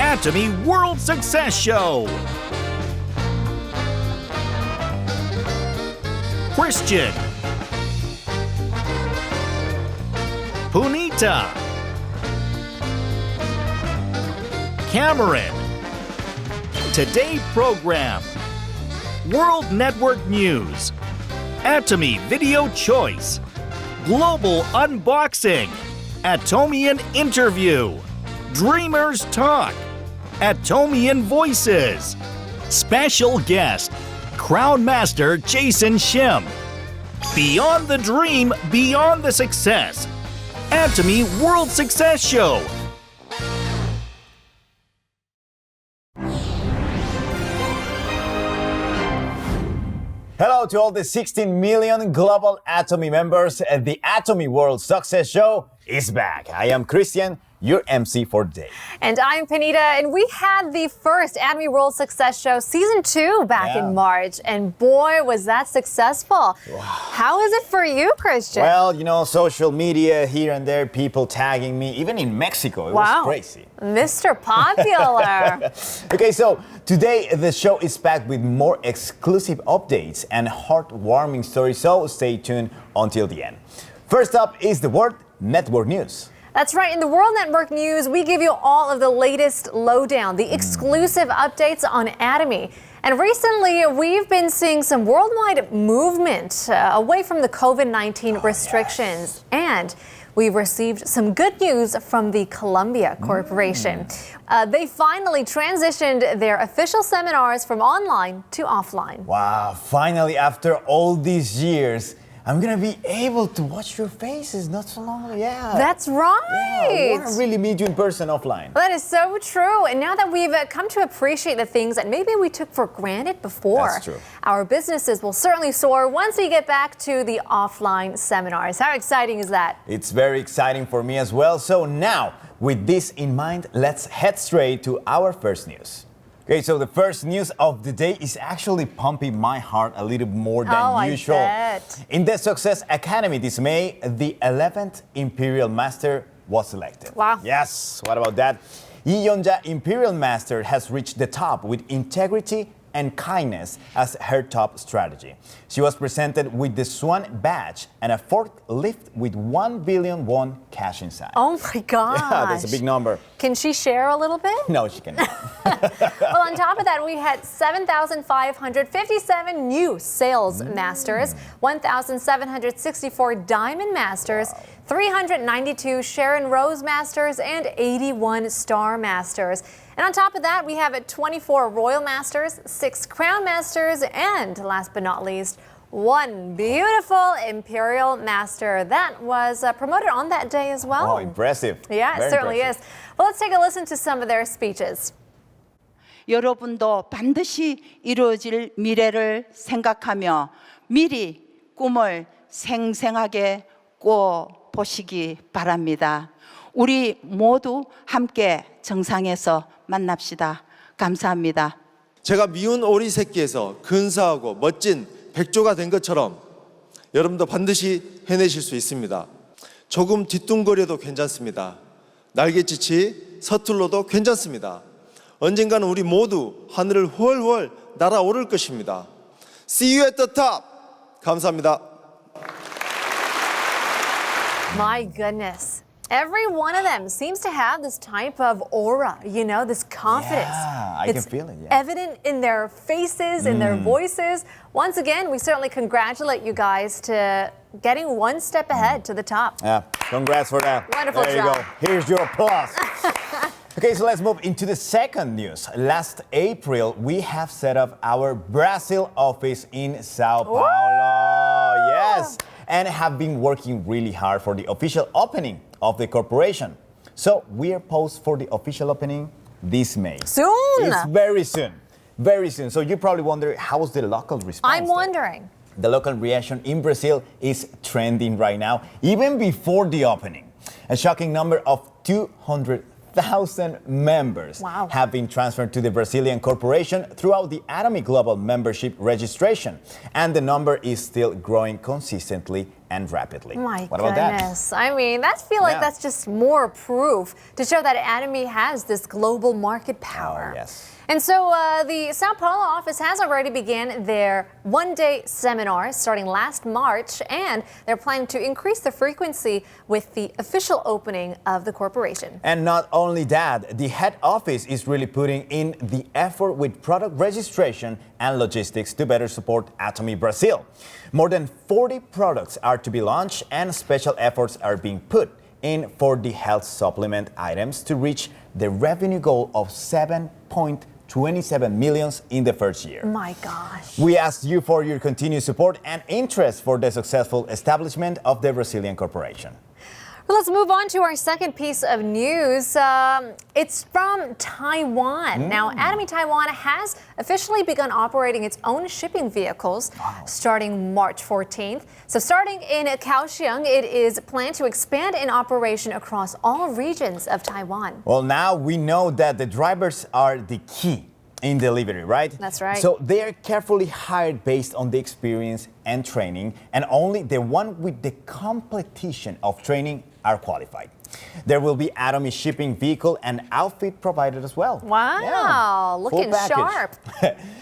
Atomy World Success Show. Christian, Punita, Cameron. Today program, World Network News, Atomy Video Choice, Global Unboxing, Atomian Interview, Dreamers Talk, Atomian Voices, Special Guest, Crown Master Jason Shim. Beyond the dream, beyond the success. Atomy World Success Show. Hello to all the 16 million global Atomy members. The Atomy World Success Show is back. I am Christian, your MC for today. And I'm Punita, and we had the first Atomy World Success Show Season 2 back in March, and boy, was that successful. Wow. How is it for you, Christian? Well, you know, social media here and there, people tagging me, even in Mexico, it was crazy. Mr. Popular. Okay, so today the show is packed with more exclusive updates and heartwarming stories, so stay tuned until the end. First up is the World Network News. That's right. In the World Network News, we give you all of the latest lowdown, the exclusive updates on Atomy. And recently, we've been seeing some worldwide movement away from the COVID-19 restrictions. And we've received some good news from the Columbia Corporation. They finally transitioned their official seminars from online to offline. Wow, finally, after all these years, I'm gonna be able to watch your faces not so long. Yeah. That's right. Yeah, I wanna really meet you in person offline. That is so true. And now that we've come to appreciate the things that maybe we took for granted before, that's true. Our businesses will certainly soar once we get back to the offline seminars. How exciting is that? It's very exciting for me as well. So now, with this in mind, let's head straight to our first news. Okay, so the first news of the day is actually pumping my heart a little more than usual. I bet. In the Success Academy this May, the 11th Imperial Master was selected. Wow. Yes, what about that? Yiyonja Imperial Master has reached the top with integrity and kindness as her top strategy. She was presented with the Swan Badge and a forklift with 1 billion won cash inside. Oh my gosh. Yeah, that's a big number. Can she share a little bit? No, she cannot. Well, on top of that, we had 7,557 new Sales Masters, 1,764 Diamond Masters, 392 Sharon Rose Masters, and 81 Star Masters. And on top of that, we have 24 Royal Masters, 6 Crown Masters, and last but not least, 1 beautiful Imperial Master that was promoted on that day as well. Oh, impressive. Yeah, it Very certainly impressive. is. Well, let's take a listen to some of their speeches. 여러분도 반드시 이루어질 미래를 생각하며 미리 꿈을 생생하게 꿔보시기 바랍니다. 우리 모두 함께 정상에서 만납시다. 감사합니다. 제가 미운 오리 새끼에서 근사하고 멋진 백조가 된 것처럼 여러분도 반드시 해내실 수 있습니다. 조금 뒤뚱거려도 괜찮습니다. 날갯짓이 서툴러도 괜찮습니다. 언젠가는 우리 모두 하늘을 훨훨 날아오를 것입니다. See you at the top. 감사합니다. My goodness. Every one of them seems to have this type of aura, you know, this confidence. Yeah, I it's can feel it. Yeah. evident in their faces, in their voices. Once again, we certainly congratulate you guys to getting one step ahead to the top. Yeah, congrats for that. Wonderful there job. You go. Here's your applause. Okay, so let's move into the second news. Last April, we have set up our Brazil office in Sao Paulo. Woo! Yes, and have been working really hard for the official opening of the corporation. So we are posed for the official opening this May. Soon. It's very soon. Very soon. So you probably wonder, how's the local response? I'm wondering. The local reaction in Brazil is trending right now, even before the opening. A shocking number of 200,000 members have been transferred to the Brazilian corporation throughout the Atomy Global membership registration. And the number is still growing consistently and rapidly. My What about that? goodness. I mean, I feel like Yeah. that's just more proof to show that Atomy has this global market power. Oh, yes. And so the Sao Paulo office has already began their one-day seminar starting last March, and they're planning to increase the frequency with the official opening of the corporation. And not only that, the head office is really putting in the effort with product registration and logistics to better support Atomy Brazil. More than 40 products are to be launched, and special efforts are being put in for the health supplement items to reach the revenue goal of 7.27 million in the first year. My gosh. We ask you for your continued support and interest for the successful establishment of the Brazilian corporation. Well, let's move on to our second piece of news. It's from Taiwan. Now, Atomy Taiwan has officially begun operating its own shipping vehicles starting March 14th. So starting in Kaohsiung, it is planned to expand in operation across all regions of Taiwan. Well, now we know that the drivers are the key in delivery, right? That's right. So they are carefully hired based on the experience and training, and only the one with the completion of training are qualified. There will be Atomy shipping vehicle and outfit provided as well. Wow, Full looking package. sharp.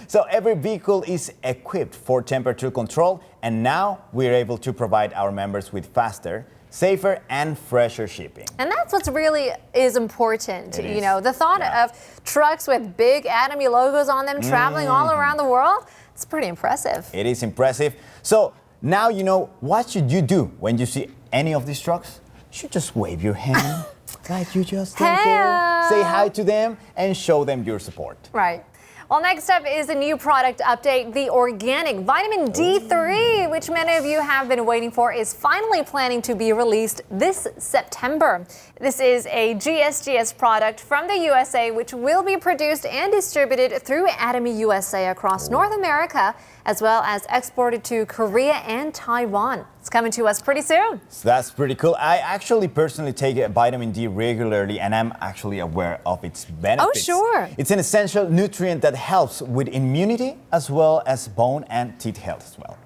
So every vehicle is equipped for temperature control, and now we're able to provide our members with faster, safer, and fresher shipping. And that's what's really is important. It You is. know, the thought of trucks with big Atomy logos on them traveling all around the world, it's pretty impressive. It is impressive. So now you know what should you do when you see any of these trucks? You should just wave your hand like you just don't care. Say hi to them and show them your support. Right. Well, next up is a new product update. The organic vitamin D3, which many of you have been waiting for, is finally planning to be released this September. This is a GSGS product from the USA, which will be produced and distributed through Atomy USA across North America, as well as exported to Korea and Taiwan. It's coming to us pretty soon. So that's pretty cool. I actually personally take vitamin D regularly, and I'm actually aware of its benefits. Oh, sure. It's an essential nutrient that helps with immunity as well as bone and teeth health as well.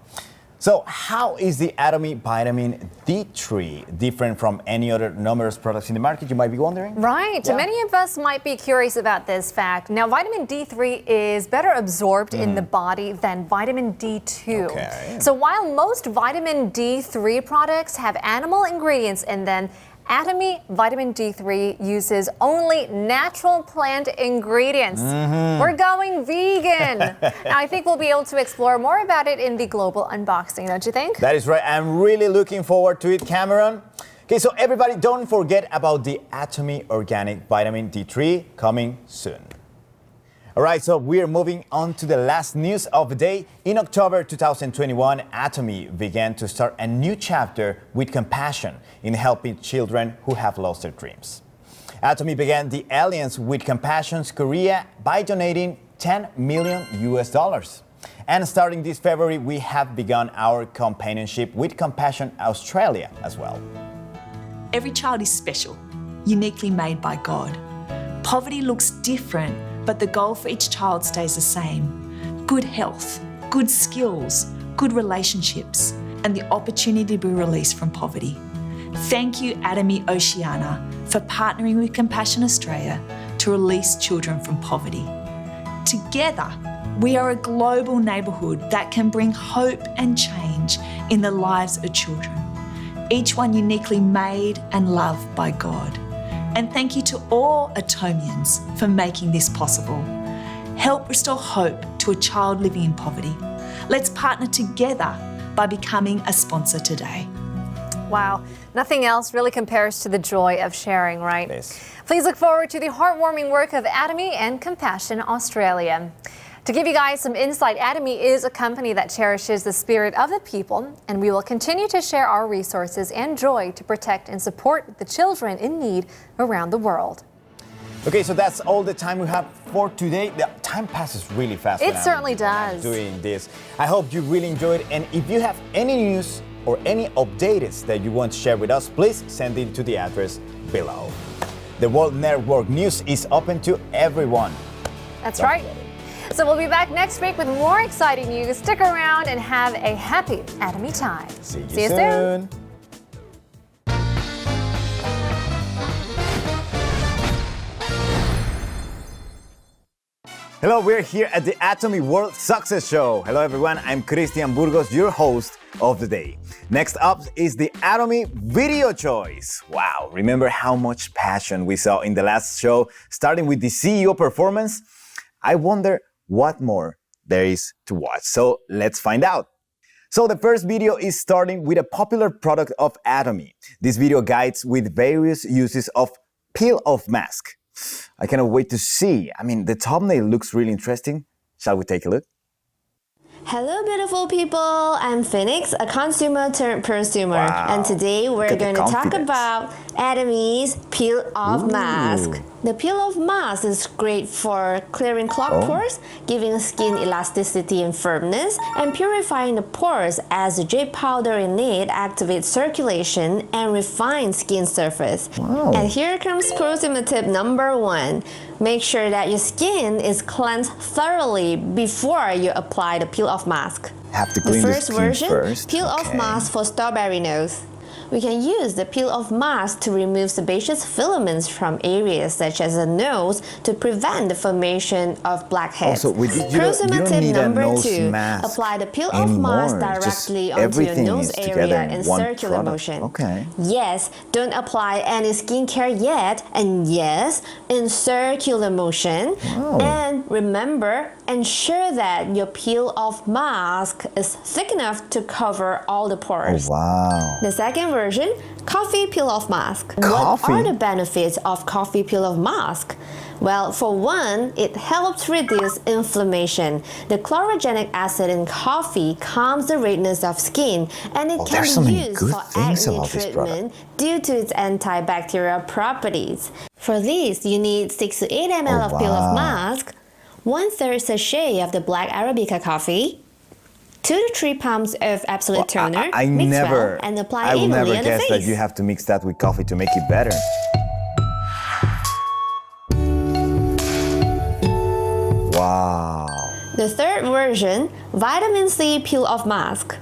So how is the Atomy vitamin D3 different from any other numerous products in the market, you might be wondering? Right. Yeah. Many of us might be curious about this fact. Now, vitamin D3 is better absorbed in the body than vitamin D2. Okay. So while most vitamin D3 products have animal ingredients in them, Atomy vitamin D3 uses only natural plant ingredients. We're going vegan. Now, I think we'll be able to explore more about it in the global unboxing, don't you think? That is right. I'm really looking forward to it, Cameron. Okay, so everybody don't forget about the Atomy Organic Vitamin D3 coming soon. All right, so we are moving on to the last news of the day. In October 2021, Atomy began to start a new chapter with compassion in helping children who have lost their dreams. Atomy began the alliance with Compassion's Korea by donating $10 million. And starting this February, we have begun our companionship with Compassion Australia as well. Every child is special, uniquely made by God. Poverty looks different, but the goal for each child stays the same. Good health, good skills, good relationships, and the opportunity to be released from poverty. Thank you, Atomy Oceania, for partnering with Compassion Australia to release children from poverty. Together, we are a global neighbourhood that can bring hope and change in the lives of children, each one uniquely made and loved by God. And thank you to all Atomians for making this possible. Help restore hope to a child living in poverty. Let's partner together by becoming a sponsor today. Wow. Nothing else really compares to the joy of sharing, right? Yes. Please look forward to the heartwarming work of Atomy and Compassion Australia. To give you guys some insight, Atomy is a company that cherishes the spirit of the people, and we will continue to share our resources and joy to protect and support the children in need around the world. Okay, so that's all the time we have for today. The time passes really fast. It when I'm certainly does. Doing this. I hope you really enjoyed, and if you have any news or any updates that you want to share with us, please send it to the address below. The World Network News is open to everyone. That's Don't right. forget it. So we'll be back next week with more exciting news. Stick around and have a happy Atomy time. See you soon. soon. Hello, we're here at the Atomy World Success Show. Hello everyone, I'm Christian Burgos, your host of the day. Next up is the Atomy Video Choice. Wow, remember how much passion we saw in the last show, starting with the CEO performance? I wonder what more there is to watch. So let's find out. So the first video is starting with a popular product of Atomy. This video guides with various uses of peel-off mask. I cannot wait to see. I mean, the thumbnail looks really interesting. Shall we take a look? Hello, beautiful people. I'm Phoenix, a consumer turned prosumer. Wow. And today we're going to talk about Atomy's peel-off mask. The peel-off mask is great for clearing clogged pores, giving skin elasticity and firmness, and purifying the pores as the jet powder in it activates circulation and refines skin surface. Wow. And here comes prosumer tip number 1. Make sure that your skin is cleansed thoroughly before you apply the peel-off mask. Have to clean the first skin version, first. peel-off Okay. mask for strawberry nose. We can use the peel-off mask to remove sebaceous filaments from areas such as the nose to prevent the formation of blackheads. Also, you Prosumer don't tip need a number nose 2, mask apply the peel-off anymore. mask Just directly onto your everything nose is together area in in one circular product. motion. Okay. Yes, don't apply any skincare yet, and yes, in circular motion. Wow. And remember, ensure that your peel-off mask is thick enough to cover all the pores. Oh, wow. The second version, coffee peel-off mask. Coffee? What are the benefits of coffee peel-off mask? Well, for one, it helps reduce inflammation. The chlorogenic acid in coffee calms the redness of skin, and it can there's so be many used good for things acne about this product. treatment due to its antibacterial properties. For this, you need 6 to 8 ml of peel-off wow. mask, 1/3 sachet of the black Arabica coffee, 2 to 3 pumps of absolute toner. I mix never, well, and apply I will evenly never on the guess that face. you have to mix that with coffee to make it better. Wow. The third version, vitamin C peel-off mask.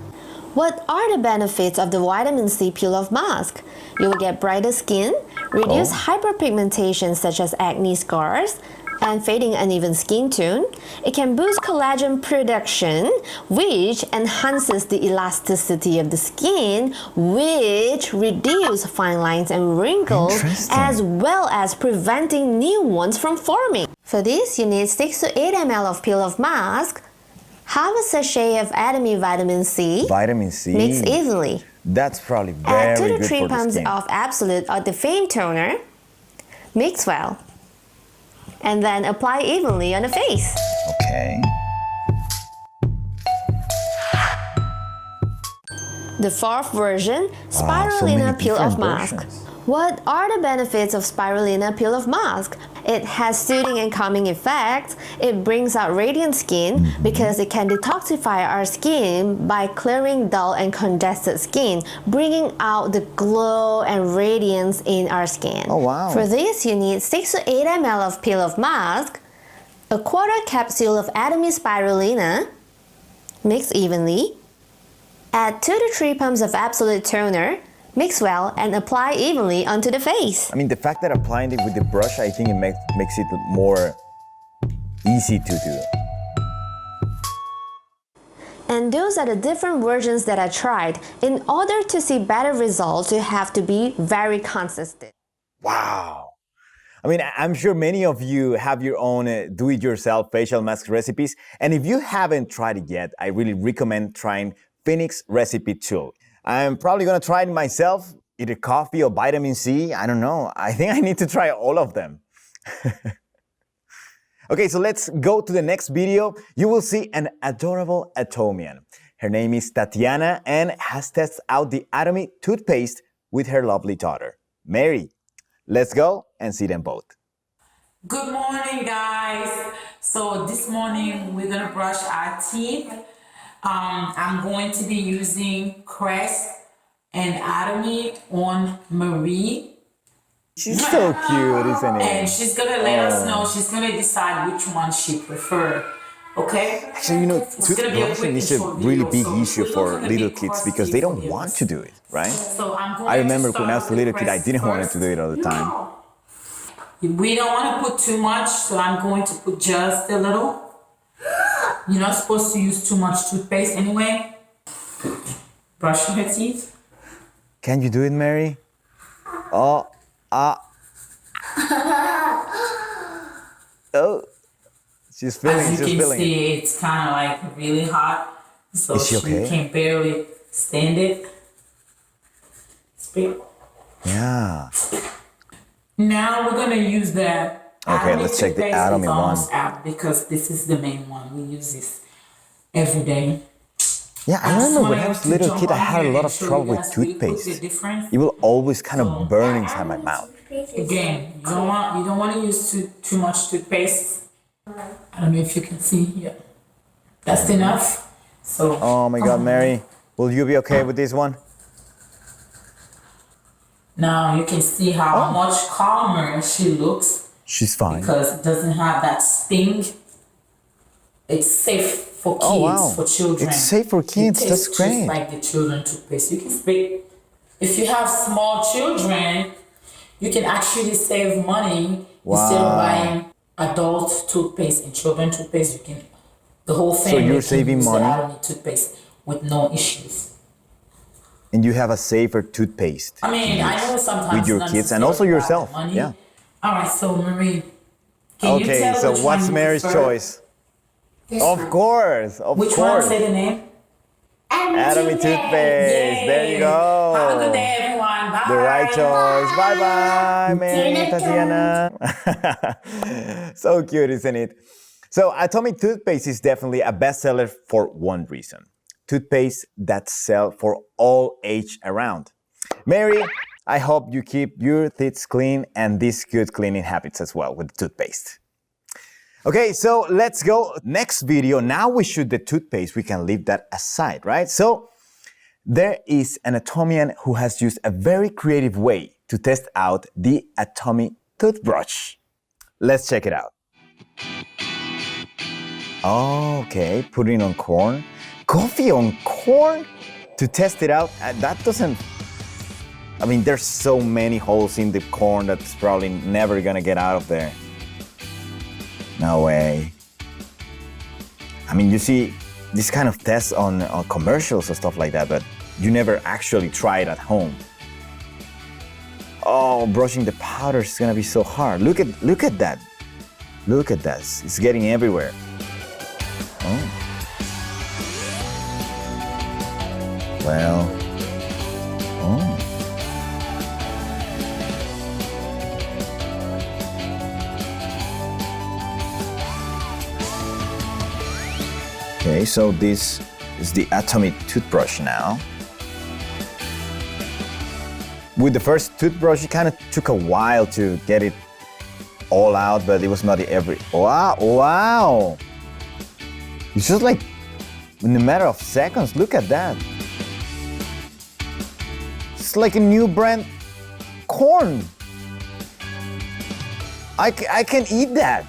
What are the benefits of the vitamin C peel-off mask? You will get brighter skin, reduce hyperpigmentation such as acne scars, and fading uneven skin tone. It can boost collagen production, which enhances the elasticity of the skin, which reduce fine lines and wrinkles, Interesting. as well as preventing new ones from forming. For this, you need 6 to 8 ml of peel-off mask, half a sachet of Atomy vitamin C, Vitamin C. mix evenly. That's probably Add 2 very to good 3 for the pumps skin. of Absolute or the Fame toner. Mix well. And then apply evenly on the face. Okay. The fourth version, so Spirulina many peel-off different mask. versions. What are the benefits of Spirulina peel-off mask? It has soothing and calming effects. It brings out radiant skin because it can detoxify our skin by clearing dull and congested skin, bringing out the glow and radiance in our skin. Oh, wow. For this, you need 6 to 8 ml of peel-off mask, a quarter capsule of Atomy Spirulina, mix evenly, add 2 to 3 pumps of Absolute toner, mix well, and apply evenly onto the face. I mean, the fact that applying it with the brush, I think it makes it more easy to do. And those are the different versions that I tried. In order to see better results, you have to be very consistent. Wow. I mean, I'm sure many of you have your own do-it-yourself facial mask recipes. And if you haven't tried it yet, I really recommend trying Phoenix Recipe Tool. I'm probably gonna try it myself, either coffee or vitamin C, I don't know. I think I need to try all of them. Okay, so let's go to the next video. You will see an adorable Atomian. Her name is Tatiana and has tested out the Atomy toothpaste with her lovely daughter, Mary. Let's go and see them both. Good morning, guys. So this morning we're gonna brush our teeth. I'm going to be using Crest and Atomy on Marie. She's so cute, isn't And it? she's gonna let us know, she's gonna decide which one she prefers. Okay? Actually, you know, It's gonna be a quick toothbrushing is and a short really video, big so issue we're for looking at little big kids crusty because they don't videos. want to do it, right? So I'm going I remember to when I was a start little with kid, I didn't want first. to do it all the time. We don't want to put too much, so I'm going to put just a little. You're not supposed to use too much toothpaste anyway. Brushing her teeth. Can you do it, Mary? Oh, oh, she's feeling. As you She's can feeling. see, it's kind of like really hot, so Is she okay? can barely stand it. Spit. Yeah. Now we're gonna use the. Okay, Atomy let's check the toothpaste. Atomy It's one. almost out because this is the main one. We use this every day. Yeah, I just remember when wanted I was a to little jump kid, I on had a here lot and of show trouble you with guys really quick the toothpaste. difference. It will always kind of burn inside my mouth. Again, you don't want to use too much toothpaste. I don't know if you can see here. That's enough. So. Oh my God, Mary, will you be okay with this one? Now you can see how much calmer she looks She's fine. because it doesn't have that sting. It's safe for kids, Oh, wow. for children. It's safe for kids. It That's tastes great. Just like the children toothpaste. You can spit. If you have small children, you can actually save money instead of buying adult toothpaste and children toothpaste. You can the whole family you're can saving use money? the Atomy toothpaste with no issues. And you have a safer toothpaste. I mean, I know sometimes with your it's not kids and also necessarily yourself. about money. Yeah. All right, so Marie, can you Okay, tell so which what's one you Mary's prefer? choice? Of course, of Which one? course. Say the name. Atomy toothpaste. There you go. Have a good day, everyone. Bye. The right choice. Bye bye, Mary, Tatiana. So cute, isn't it? So, Atomic toothpaste is definitely a bestseller for one reason. Toothpaste that sell for all age around. Mary, I hope you keep your teeth clean and these good cleaning habits as well with toothpaste. Okay, so let's go. Next video, now we shoot the toothpaste. We can leave that aside, right? So there is an Atomian who has used a very creative way to test out the Atomy toothbrush. Let's check it out. Okay, putting on corn. Coffee on corn to test it out. That doesn't, I mean, there's so many holes in the corn that's probably never gonna get out of there. No way. I mean, you see this kind of tests on commercials or stuff like that, but you never actually try it at home. Oh, brushing the powder is gonna be so hard. Look at that. Look at that. It's getting everywhere. Oh. Well. Oh. Okay, so this is the Atomy toothbrush now. With the first toothbrush, it kind of took a while to get it all out, but it was not every. Wow! It's just like in a matter of seconds. Look at that. It's like a new brand corn. I can eat that.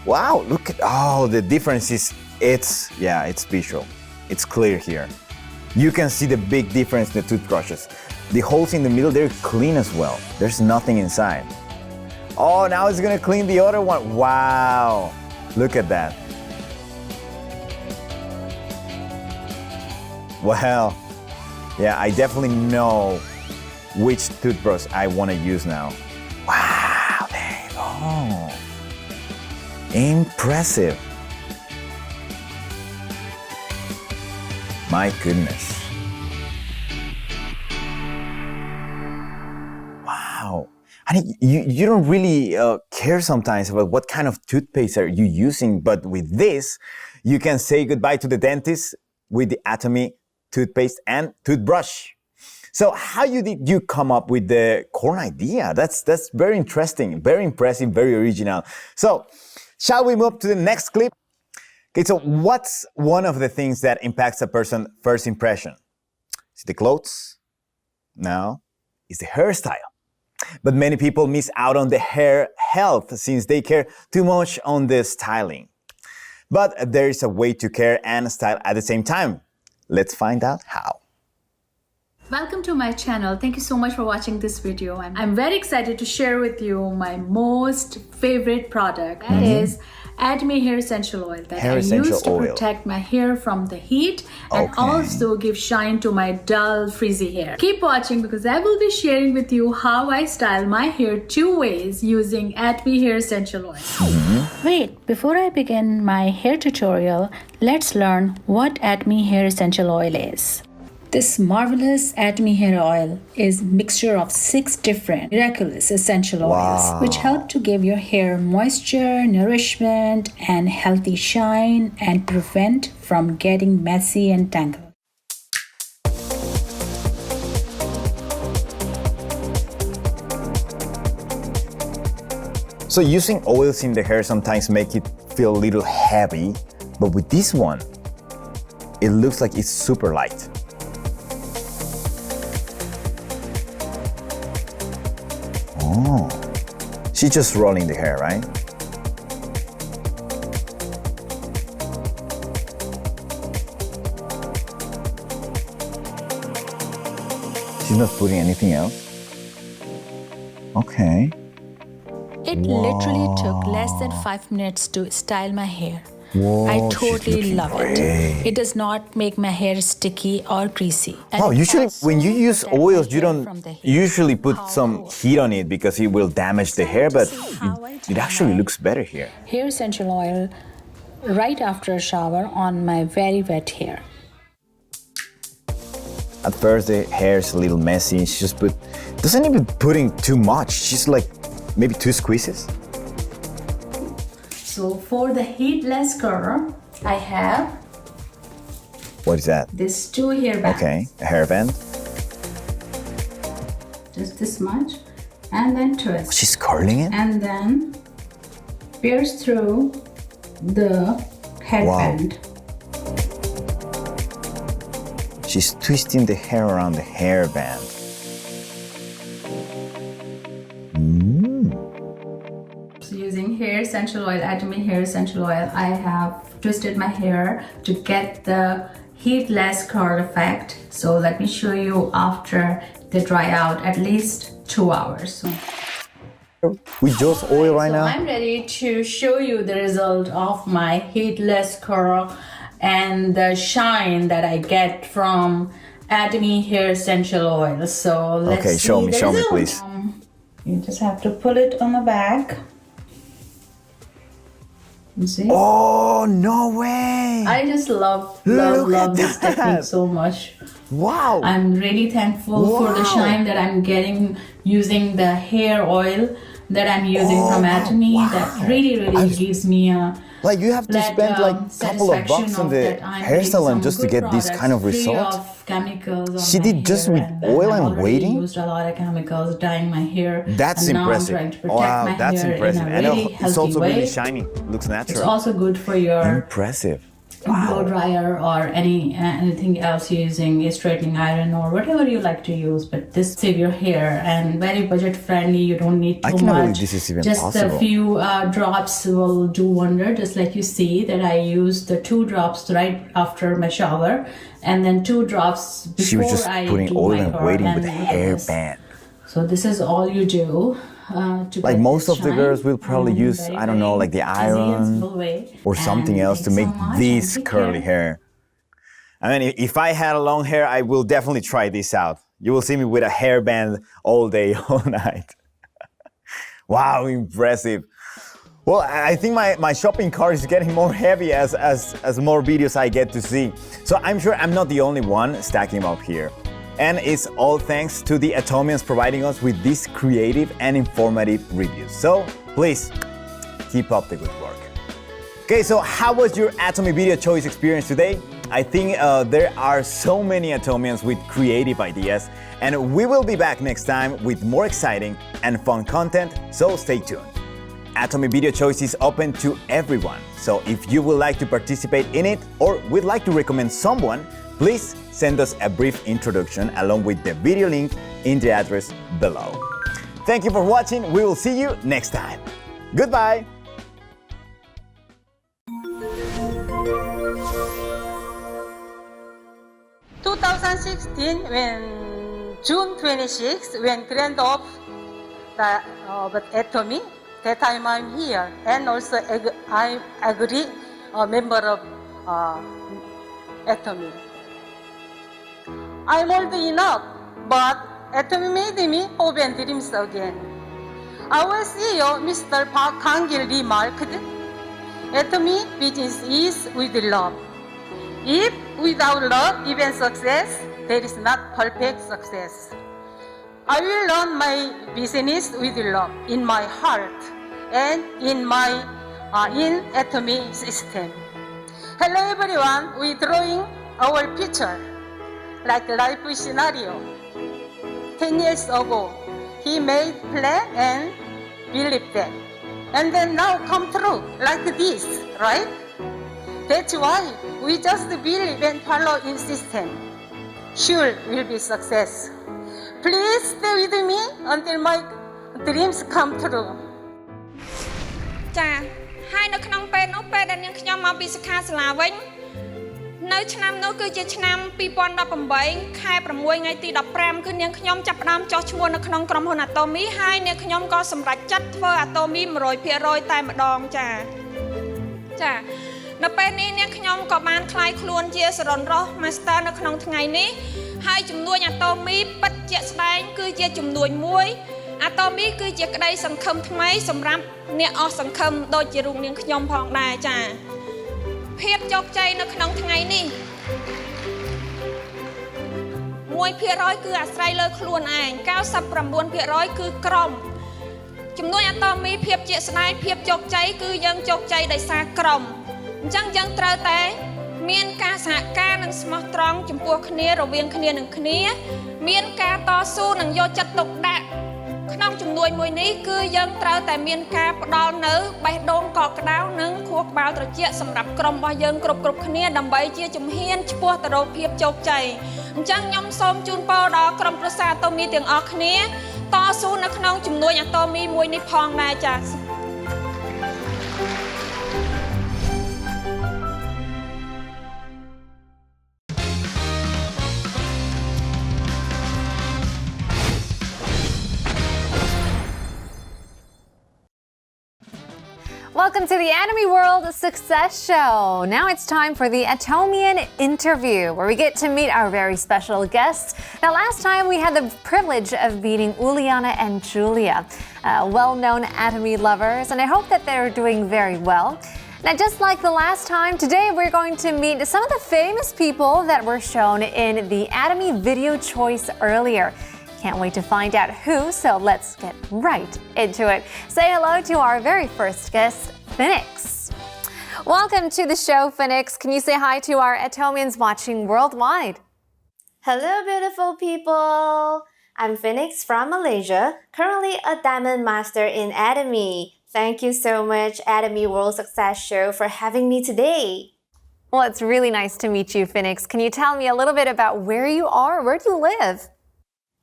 Wow! Look at the difference is. It's visual. It's clear here. You can see the big difference in the toothbrushes. The holes in the middle, they're clean as well. There's nothing inside. Oh, now it's gonna clean the other one. Wow, look at that. Well, yeah, I definitely know which toothbrush I wanna use now. Wow, there you go. Impressive. My goodness. Wow. I mean, you don't really care sometimes about what kind of toothpaste are you using, but with this, you can say goodbye to the dentist with the Atomy toothpaste and toothbrush. So how did you come up with the corn idea? That's very interesting, very impressive, very original. So shall we move to the next clip? Okay, so what's one of the things that impacts a person's first impression? Is it the clothes? No, it's the hairstyle. But many people miss out on the hair health since they care too much on the styling. But there is a way to care and style at the same time. Let's find out how. Welcome to my channel. Thank you so much for watching this video. I'm very excited to share with you my most favorite product. That is Atomy hair essential oil that I use to protect my hair from the heat and also give shine to my dull frizzy hair. Keep watching because I will be sharing with you how I style my hair 2 ways using Atomy hair essential oil. Wait, before I begin my hair tutorial, let's learn what Atomy hair essential oil is. This marvelous Atomy hair oil is a mixture of 6 different miraculous essential oils which help to give your hair moisture, nourishment, and healthy shine and prevent from getting messy and tangled. So using oils in the hair sometimes make it feel a little heavy, but with this one, it looks like it's super light. Oh, she's just rolling the hair, right? She's not putting anything else? Okay. It literally took less than 5 minutes to style my hair. I totally love it. It does not make my hair sticky or greasy. Wow, usually when you use oils, you don't usually put some heat on it because it will damage the hair, but it actually looks better here. Hair essential oil right after a shower on my very wet hair. At first the hair is a little messy. She just doesn't even putting too much. She's like maybe 2 squeezes. So for the heatless curl, I have what is that? This 2 hair bands. Okay, a hairband. Just this much, and then twist. She's curling it? And then pierce through the headband. She's twisting the hair around the hairband. Using hair essential oil, Atomy hair essential oil, I have twisted my hair to get the heatless curl effect. So let me show you after they dry out, at least 2 hours. With just oil right now? I'm ready to show you the result of my heatless curl and the shine that I get from Atomy hair essential oil. So let's see. Show me please. You just have to pull it on the back. You see? Oh, no way! I just love this technique so much. Wow! I'm really thankful for the shine that I'm getting using the hair oil that I'm using from Atomy. That really gives me a like you have to spend like a couple of bucks on the hair salon just to get this kind of result. She did just with oil and waiting? I used a lot of chemicals dyeing my hair. That's impressive. Wow, that's impressive. And it's also really shiny. Looks natural. It's also good for your impressive. blow dryer or anything else you're using, a straightening iron or whatever you like to use, but this save your hair and very budget friendly. You don't need too much. This is even just possible. a few drops will do wonder. Just like you see that I used the 2 drops right after my shower and then 2 drops before she was just putting oil and waiting with a hairband. So this is all you do. Like most of the girls will probably use, I don't know, like the iron or something else to make this curly hair. I mean, if I had a long hair, I will definitely try this out. You will see me with a hairband all day, all night. Wow, impressive. Well, I think my shopping cart is getting more heavy as more videos I get to see. So I'm sure I'm not the only one stacking them up here. And it's all thanks to the Atomians providing us with these creative and informative reviews. So please keep up the good work. Okay, so how was your Atomy video choice experience today? I think there are so many Atomians with creative ideas, and we will be back next time with more exciting and fun content, so stay tuned. Atomy Video Choice is open to everyone, so if you would like to participate in it or would like to recommend someone, please send us a brief introduction along with the video link in the address below. Thank you for watching. We will see you next time. Goodbye. 2016, when June 26, when grand of the Atomy, that time I'm here, and also I agree a member of Atomy. I'm old enough, but Atomy made me hope and dreams again. Our CEO, Mr. Park Kang-gil, remarked, Atomy business is with love. If without love, even success, there is not perfect success. I will run my business with love in my heart and in my Atomy system. Hello everyone, we drawing our picture like life scenario. 10 years ago, he made plan and believed that. And then now come true like this, right? That's why we just believe and follow in system. Sure, will be success. Please stay with me until my dreams come true. ចាហើយនៅក្នុងពេលនោះពេលដែលនាងខ្ញុំមកពីសិក្ខាសាលាវិញនៅឆ្នាំនោះគឺជាឆ្នាំ2018ខែ6ថ្ងៃទី15គឺនាងខ្ញុំចាប់ផ្ដើមចុះឈ្មោះនៅក្នុងក្រុមហ៊ុន Atomy ហើយនាងខ្ញុំក៏សម្រេចចិត្តធ្វើ Atomy 100% តែម្ដងចានៅពេលនេះនាងខ្ញុំក៏បានក្លាយខ្លួនជាសរុនរស់ Master នៅក្នុងថ្ងៃនេះហើយជំនួយ Atomy ពិតជាក់ស្ដែងគឺជាជំនួយមួយ Atomy គឺជាក្តីសង្ឃឹមថ្មីសម្រាប់អ្នកអស់សង្ឃឹមដូចជារូបនាងខ្ញុំផងដែរចាភាពជោគជ័យនៅក្នុងថ្ងៃនេះ 1% គឺអាស្រ័យលើខ្លួនឯង 99% គឺក្រុមជំនួយ Atomy ភាពជាក់ស្ដែងភាពជោគជ័យគឺយើងជោគជ័យដោយសារក្រុមអញ្ចឹងយើងត្រូវតែមានការសហការនិងស្មោះត្រង់ចំពោះគ្នារវាងគ្នានឹងគ្នាមានការតស៊ូនិងយកចិត្តទុកដាក់ក្នុងជំនួយមួយនេះគឺយើងត្រូវតែមានការផ្ដល់នៅបេះដូងកក់ក្ដៅនិងខួរក្បាលត្រជាក់សម្រាប់ក្រុមរបស់យើងគ្រប់គ្នាដើម្បីជាជំហានឆ្ពោះទៅរកភាពជោគជ័យអញ្ចឹងខ្ញុំសូមជូនពរដល់ក្រុមគ្រួសារ Atomy ទាំងអស់គ្នាតស៊ូនៅក្នុងជំនួយ Atomy មួយនេះផងដែរចា៎ Welcome to the Atomy World Success Show. Now it's time for the Atomian Interview, where we get to meet our very special guests. Now, last time we had the privilege of meeting Uliana and Julia, well-known Atomy lovers, and I hope that they're doing very well. Now, just like the last time, today we're going to meet some of the famous people that were shown in the Atomy video choice earlier. Can't wait to find out who, so let's get right into it. Say hello to our very first guest, Phoenix. Welcome to the show, Phoenix. Can you say hi to our Atomians watching worldwide? Hello, beautiful people! I'm Phoenix from Malaysia, currently a Diamond Master in Atomy. Thank you so much, Atomy World Success Show, for having me today. Well, it's really nice to meet you, Phoenix. Can you tell me a little bit about where you are? Where do you live?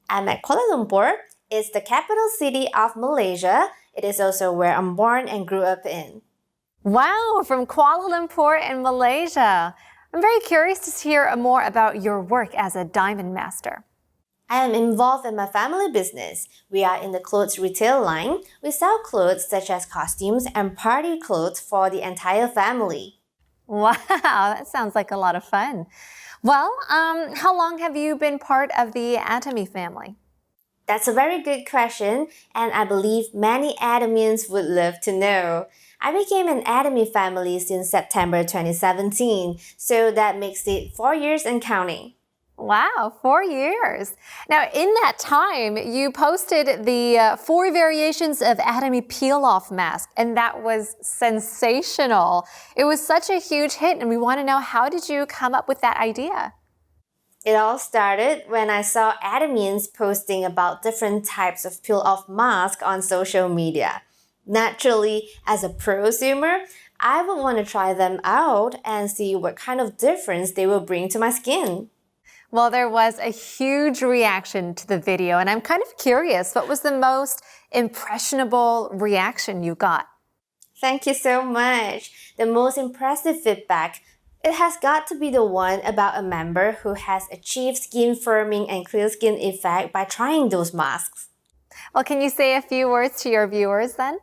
I'm at Kuala Lumpur. It's the capital city of Malaysia. It is also where I'm born and grew up in. Wow, from Kuala Lumpur in Malaysia. I'm very curious to hear more about your work as a Diamond Master. I am involved in my family business. We are in the clothes retail line. We sell clothes such as costumes and party clothes for the entire family. Wow, that sounds like a lot of fun. Well, how long have you been part of the Atomy family? That's a very good question, and I believe many Atomians would love to know. I became an Atomy family since September 2017, so that makes it 4 years and counting. Wow, 4 years. Now, in that time, you posted the 4 variations of Atomy peel-off mask, and that was sensational. It was such a huge hit, and we want to know, how did you come up with that idea? It all started when I saw Atomians posting about different types of peel-off masks on social media. Naturally, as a prosumer, I would want to try them out and see what kind of difference they will bring to my skin. Well, there was a huge reaction to the video, and I'm kind of curious, what was the most impressionable reaction you got? Thank you so much. The most impressive feedback It has got to be the one about a member who has achieved skin firming and clear skin effect by trying those masks. Well, can you say a few words to your viewers then?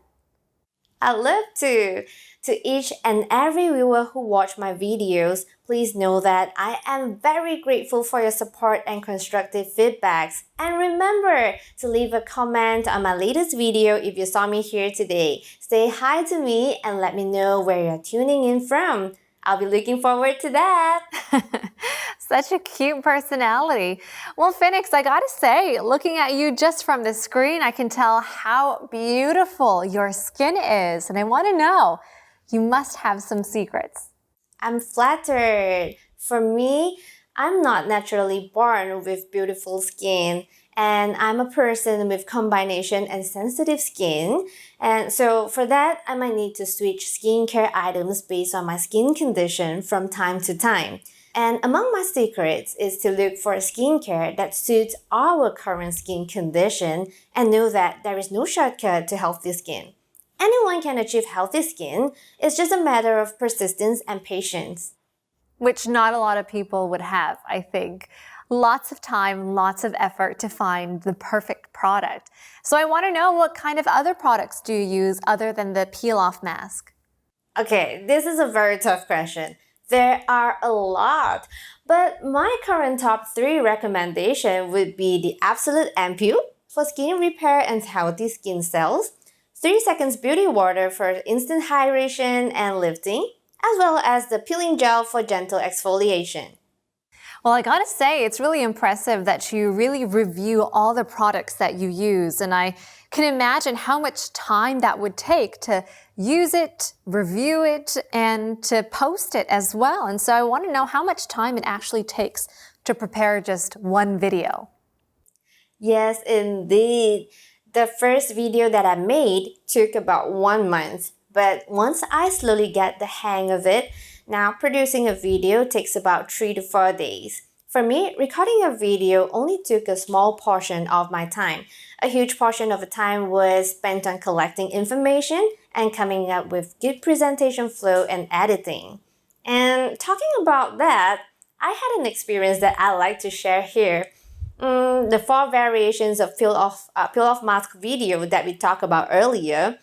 I'd love to. To each and every viewer who watch my videos, please know that I am very grateful for your support and constructive feedbacks. And remember to leave a comment on my latest video if you saw me here today. Say hi to me and let me know where you're tuning in from. I'll be looking forward to that. Such a cute personality. Well, Phoenix, I gotta say, looking at you just from the screen, I can tell how beautiful your skin is. And I want to know, you must have some secrets. I'm flattered. For me, I'm not naturally born with beautiful skin. And I'm a person with combination and sensitive skin. And so for that, I might need to switch skincare items based on my skin condition from time to time. And among my secrets is to look for skincare that suits our current skin condition and know that there is no shortcut to healthy skin. Anyone can achieve healthy skin. It's just a matter of persistence and patience. Which not a lot of people would have, I think. Lots of time, lots of effort to find the perfect product. So I want to know, what kind of other products do you use other than the peel-off mask? Okay, this is a very tough question. There are a lot, but my current top 3 recommendation would be the Absolute Ampoule for skin repair and healthy skin cells, 3 Seconds Beauty Water for instant hydration and lifting, as well as the peeling gel for gentle exfoliation. Well, I gotta say, it's really impressive that you really review all the products that you use. And I can imagine how much time that would take to use it, review it, and to post it as well. And so I want to know how much time it actually takes to prepare just one video. Yes, indeed. The first video that I made took about 1 month. But once I slowly get the hang of it, now producing a video takes about 3 to 4 days. For me, recording a video only took a small portion of my time. A huge portion of the time was spent on collecting information and coming up with good presentation flow and editing. And talking about that, I had an experience that I'd like to share here. The 4 variations of peel-off mask video that we talked about earlier.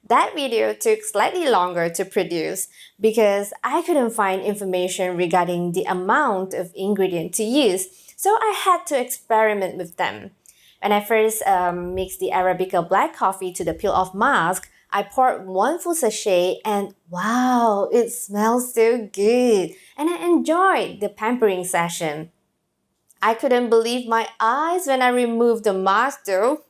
That video took slightly longer to produce because I couldn't find information regarding the amount of ingredient to use, so I had to experiment with them. When I first mixed the Arabica black coffee to the peel-off mask, I poured 1 full sachet and wow, it smells so good, and I enjoyed the pampering session. I couldn't believe my eyes when I removed the mask though.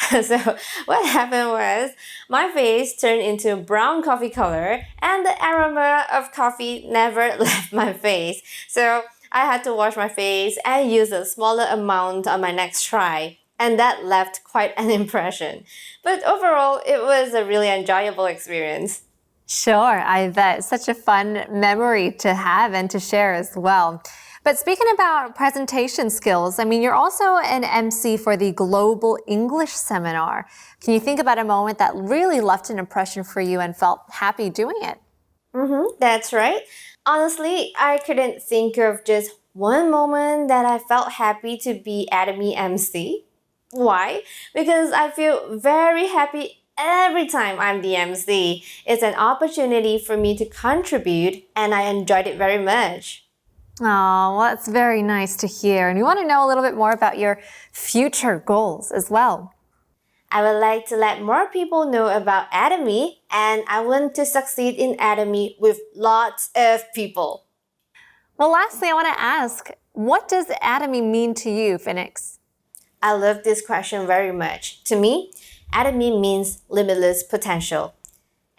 So what happened was, my face turned into brown coffee color and the aroma of coffee never left my face. So I had to wash my face and use a smaller amount on my next try. And that left quite an impression. But overall, it was a really enjoyable experience. Sure, I bet. Such a fun memory to have and to share as well. But speaking about presentation skills, I mean, you're also an MC for the Global English Seminar. Can you think about a moment that really left an impression for you and felt happy doing it? That's right. Honestly, I couldn't think of just one moment that I felt happy to be Atomy MC. Why? Because I feel very happy every time I'm the MC. It's an opportunity for me to contribute, and I enjoyed it very much. Oh, well, that's very nice to hear. And we want to know a little bit more about your future goals as well. I would like to let more people know about Atomy, and I want to succeed in Atomy with lots of people. Well, lastly, I want to ask, what does Atomy mean to you, Phoenix? I love this question very much. To me, Atomy means limitless potential.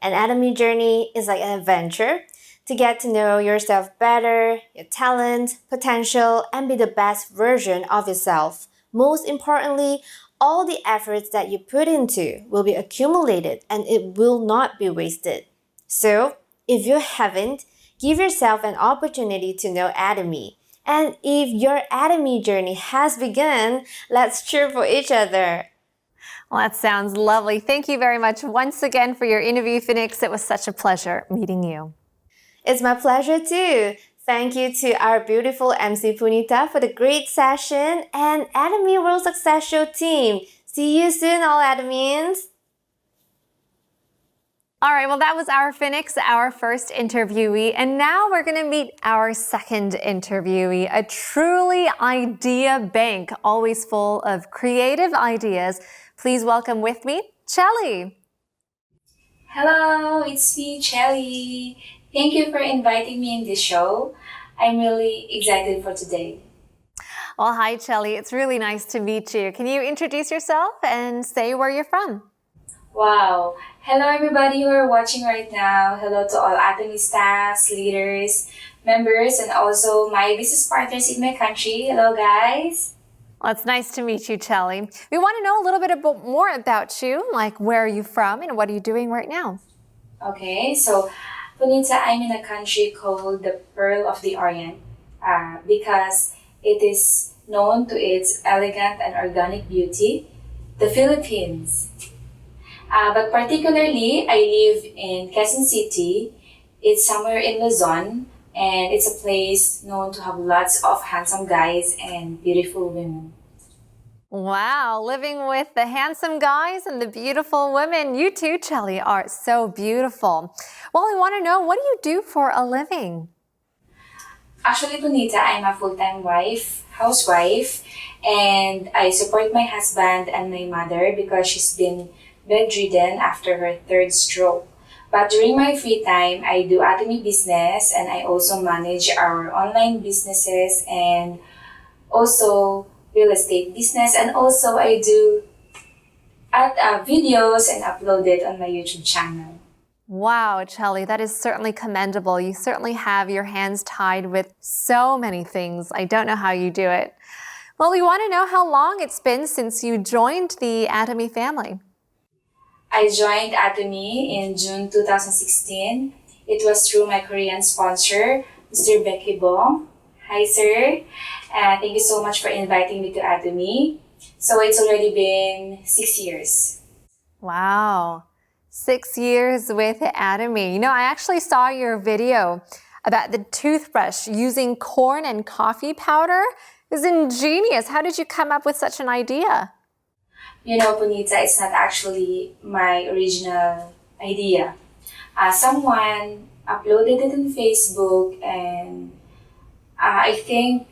An Atomy journey is like an adventure to get to know yourself better, your talent, potential, and be the best version of yourself. Most importantly, all the efforts that you put into will be accumulated and it will not be wasted. So, if you haven't, give yourself an opportunity to know Atomy. And if your Atomy journey has begun, let's cheer for each other. Well, that sounds lovely. Thank you very much once again for your interview, Phoenix. It was such a pleasure meeting you. It's my pleasure too. Thank you to our beautiful MC Punita for the great session and Atomy World Success Show team. See you soon, all Atomians. All right, well, that was our Phoenix, our first interviewee. And now we're going to meet our second interviewee, a truly idea bank, always full of creative ideas. Please welcome with me, Chelly. Hello, it's me, Chelly. Thank you for inviting me in this show. I'm really excited for today. Well, hi, Chelly. It's really nice to meet you. Can you introduce yourself and say where you're from? Wow. Hello, everybody who are watching right now. Hello to all Atomy staffs, leaders, members, and also my business partners in my country. Hello, guys. Well, it's nice to meet you, Chelly. We want to know a little bit more about you, like where are you from and what are you doing right now? Okay, so Punita, I'm in a country called the Pearl of the Orient because it is known to its elegant and organic beauty, the Philippines. But particularly, I live in Quezon City. It's somewhere in Luzon, and it's a place known to have lots of handsome guys and beautiful women. Wow, living with the handsome guys and the beautiful women. You too, Chelly, are so beautiful. Well, we want to know, what do you do for a living? Actually, Punita, I'm a full-time housewife, and I support my husband and my mother because she's been bedridden after her third stroke. But during my free time, I do Atomy business, and I also manage our online businesses and also real estate business, and also I do videos and upload it on my YouTube channel. Wow, Chelly, that is certainly commendable. You certainly have your hands tied with so many things. I don't know how you do it. Well, we want to know how long it's been since you joined the Atomy family. I joined Atomy in June 2016. It was through my Korean sponsor, Mr. Becky Bong. Hi, sir. Thank you so much for inviting me to Atomy. So it's already been 6 years. Wow, 6 years with Atomy. You know, I actually saw your video about the toothbrush using corn and coffee powder. It was ingenious. How did you come up with such an idea? You know, Punita, it's not actually my original idea. Someone uploaded it on Facebook, and I think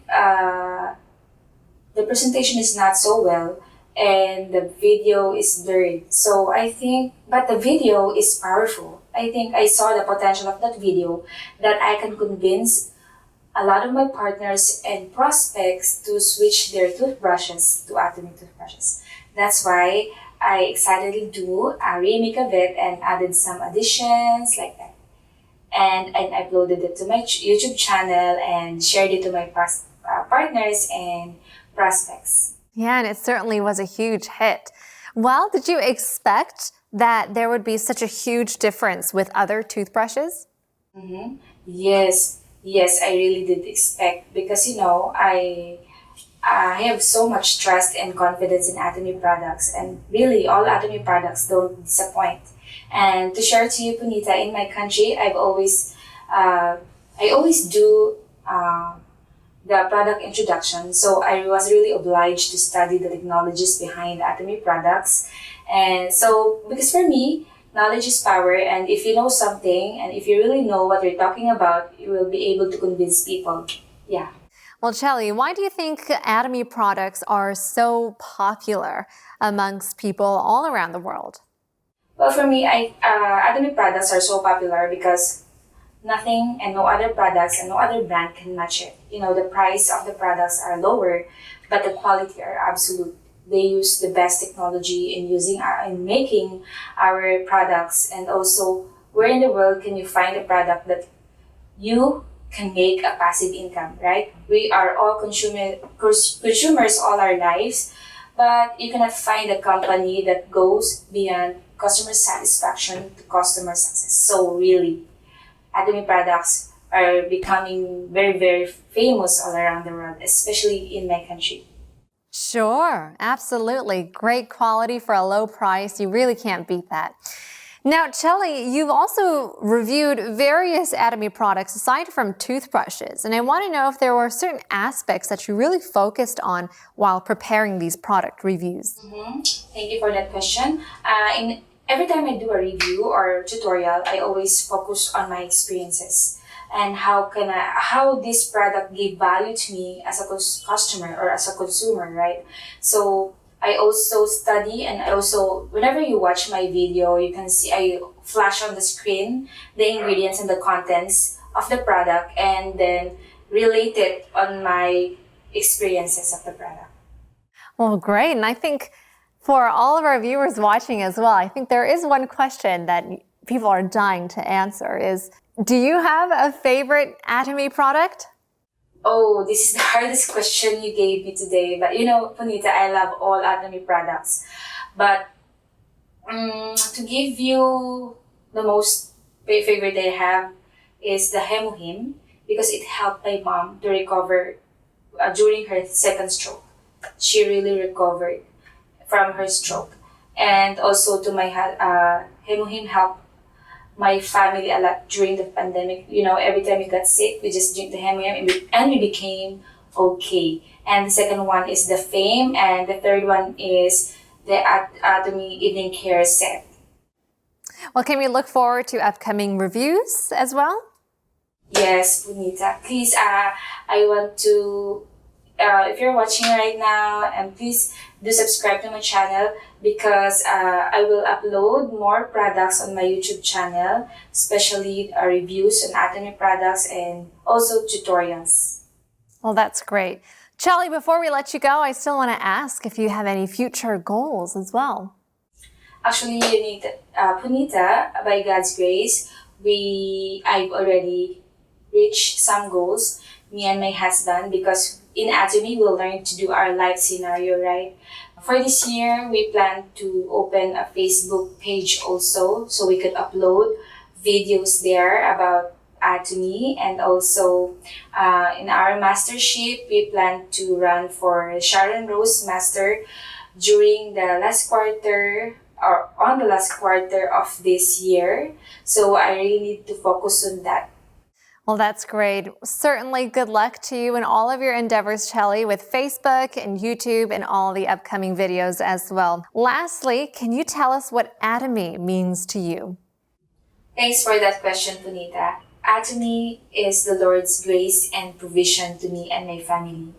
the presentation is not so well, and the video is blurred. So I think, but the video is powerful. I think I saw the potential of that video that I can convince a lot of my partners and prospects to switch their toothbrushes to Atomy toothbrushes. That's why I excitedly do a remake of it and added some additions like that. And I uploaded it to my YouTube channel and shared it to my partners and prospects. Yeah, and it certainly was a huge hit. Well, did you expect that there would be such a huge difference with other toothbrushes? Mm-hmm. Yes, I really did expect, because, you know, I have so much trust and confidence in Atomy products, and really all Atomy products don't disappoint. And to share to you, Punita, in my country, I always do the product introduction. So I was really obliged to study the technologies behind Atomy products. And so, because for me, knowledge is power, and if you know something and if you really know what you're talking about, you will be able to convince people. Yeah. Well, Chelly, why do you think Atomy products are so popular amongst people all around the world? Well, for me, Atomy products are so popular because nothing and no other products and no other brand can match it. You know, the price of the products are lower, but the quality are absolute. They use the best technology in making our products, and also where in the world can you find a product that you can make a passive income, right? We are all consumers all our lives, but you cannot find a company that goes beyond customer satisfaction to customer success. So really, Atomy products are becoming very, very famous all around the world, especially in my country. Sure, absolutely. Great quality for a low price. You really can't beat that. Now, Chelly, you've also reviewed various Atomy products aside from toothbrushes, and I want to know if there were certain aspects that you really focused on while preparing these product reviews. Thank you for that question. Every time I do a review or tutorial, I always focus on my experiences and how this product gave value to me as a customer or as a consumer, right? So I also study, and whenever you watch my video, you can see I flash on the screen the ingredients and the contents of the product and then relate it on my experiences of the product. Well, great. And I think for all of our viewers watching as well, I think there is one question that people are dying to answer is, do you have a favorite Atomy product? Oh, this is the hardest question you gave me today. But you know, Punita, I love all Atomy products. But to give you the most favorite I have is the Hemohim, because it helped my mom to recover during her second stroke. She really recovered from her stroke. And also to my Hemohim helped my family a lot during the pandemic. You know, every time we got sick, we just drink the Hemohim and we became okay. And the second one is the Fame, and the third one is the Atomy Evening Care Set. Well, can we look forward to upcoming reviews as well? Yes, Punita. Please, I want to, if you're watching right now, and please do subscribe to my channel, because I will upload more products on my YouTube channel, especially reviews on Atomy products and also tutorials. Well, that's great. Chelly, before we let you go, I still want to ask if you have any future goals as well. Actually, Punita, by God's grace, I've already reached some goals, me and my husband, because in Atomy, we'll learn to do our life scenario, right? For this year, we plan to open a Facebook page also, so we could upload videos there about Atomy. And also, in our mastership, we plan to run for Sharon Rose Master during the last quarter, or on the last quarter of this year. So I really need to focus on that. Well, that's great. Certainly good luck to you in all of your endeavors, Chelly, with Facebook and YouTube and all the upcoming videos as well. Lastly, can you tell us what Atomy means to you? Thanks for that question, Punita. Atomy is the Lord's grace and provision to me and my family.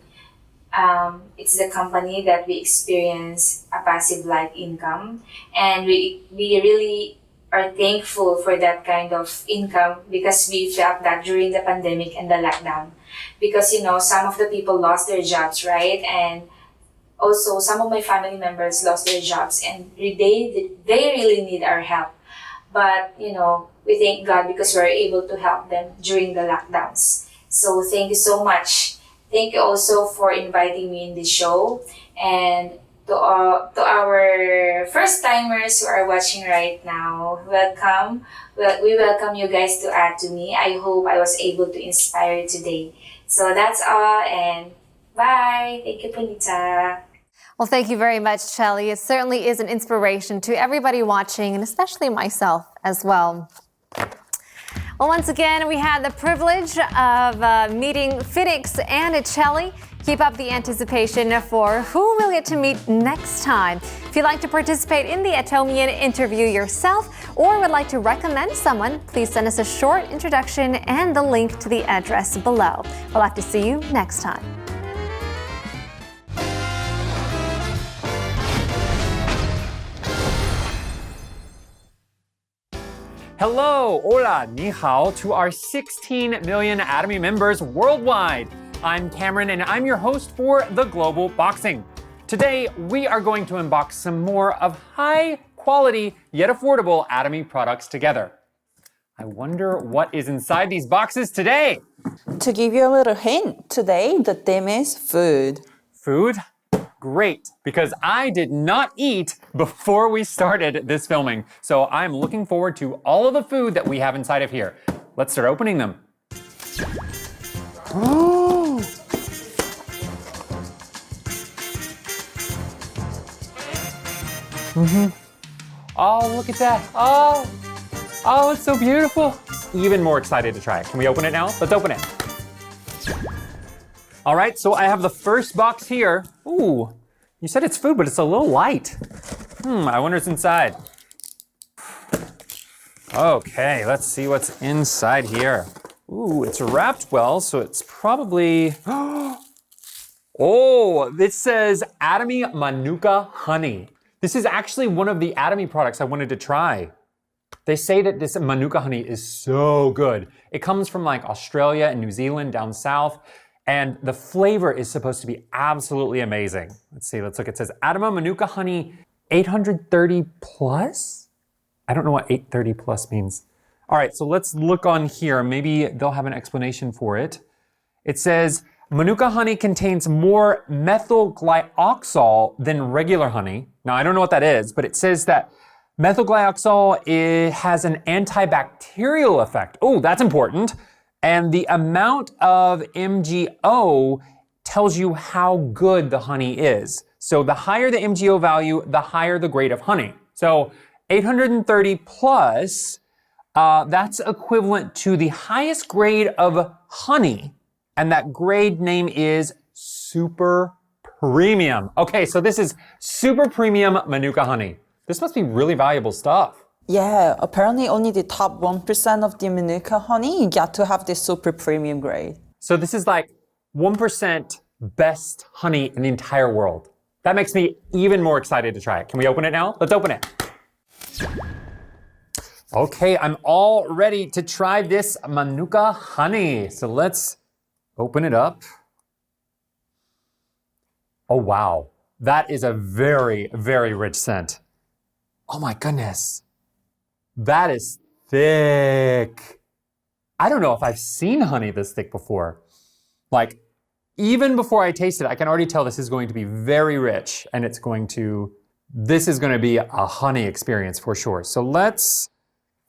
It's the company that we experience a passive light income, and we really are thankful for that kind of income, because we felt that during the pandemic and the lockdown, because you know, some of the people lost their jobs, right? And also some of my family members lost their jobs, and they really need our help. But you know, we thank God because we're able to help them during the lockdowns. So thank you so much. Thank you also for inviting me in this show, and to our first timers who are watching right now, welcome. We welcome you guys to Atomy. I hope I was able to inspire you today. So that's all, and bye. Thank you, Punita. Well, thank you very much, Chelly. It certainly is an inspiration to everybody watching, and especially myself as well. Well, once again, we had the privilege of meeting Phoenix and Chelly. Keep up the anticipation for who we'll get to meet next time. If you'd like to participate in the Atomian interview yourself or would like to recommend someone, please send us a short introduction and the link to the address below. We'll have to see you next time. Hello, hola, ni hao to our 16 million Atomy members worldwide. I'm Cameron, and I'm your host for The Global Boxing. Today, we are going to unbox some more of high-quality yet affordable Atomy products together. I wonder what is inside these boxes today. To give you a little hint, today the theme is food. Food? Great, because I did not eat before we started this filming. So I'm looking forward to all of the food that we have inside of here. Let's start opening them. Oh! Oh, look at that. Oh, it's so beautiful. Even more excited to try it. Can we open it now? Let's open it. All right, so I have the first box here. Ooh, you said it's food, but it's a little light. I wonder what's inside. Okay, let's see what's inside here. Ooh, it's wrapped well, so it's probably... Oh, this says Atomy Manuka honey. This is actually one of the Atomy products I wanted to try. They say that this Manuka honey is so good. It comes from like Australia and New Zealand down south, and the flavor is supposed to be absolutely amazing. Let's see, let's look. It says Atomy Manuka honey 830 plus? I don't know what 830 plus means. All right, so let's look on here. Maybe they'll have an explanation for it. It says, Manuka honey contains more methyl glyoxal than regular honey. Now, I don't know what that is, but it says that methyl glyoxal has an antibacterial effect. Oh, that's important. And the amount of MgO tells you how good the honey is. So the higher the MgO value, the higher the grade of honey. So 830 plus, that's equivalent to the highest grade of honey. And that grade name is Super Premium. Okay, so this is Super Premium Manuka honey. This must be really valuable stuff. Yeah, apparently only the top 1% of the Manuka honey get to have this super premium grade. So this is like 1% best honey in the entire world. That makes me even more excited to try it. Can we open it now? Let's open it. Okay, I'm all ready to try this Manuka honey. So let's open it up. Oh, wow. That is a very, very rich scent. Oh my goodness. That is thick. I don't know if I've seen honey this thick before. Like, even before I taste it, I can already tell this is going to be very rich, and this is going to be a honey experience for sure. So let's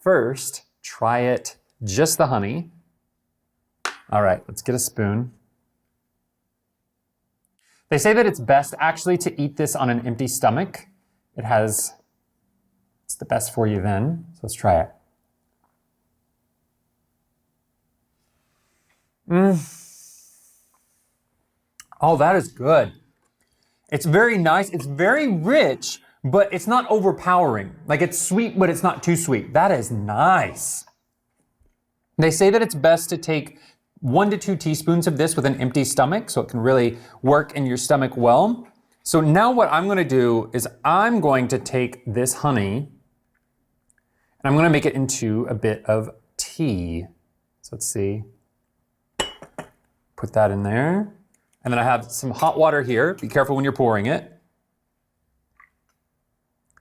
first try it, just the honey. All right, let's get a spoon. They say that it's best actually to eat this on an empty stomach. It's the best for you then. So let's try it. Oh, that is good. It's very nice. It's very rich, but it's not overpowering. Like, it's sweet, but it's not too sweet. That is nice. They say that it's best to take 1 to 2 teaspoons of this with an empty stomach so it can really work in your stomach well. So now what I'm going to do is I'm going to take this honey and I'm going to make it into a bit of tea. So let's see. Put that in there. And then I have some hot water here. Be careful when you're pouring it.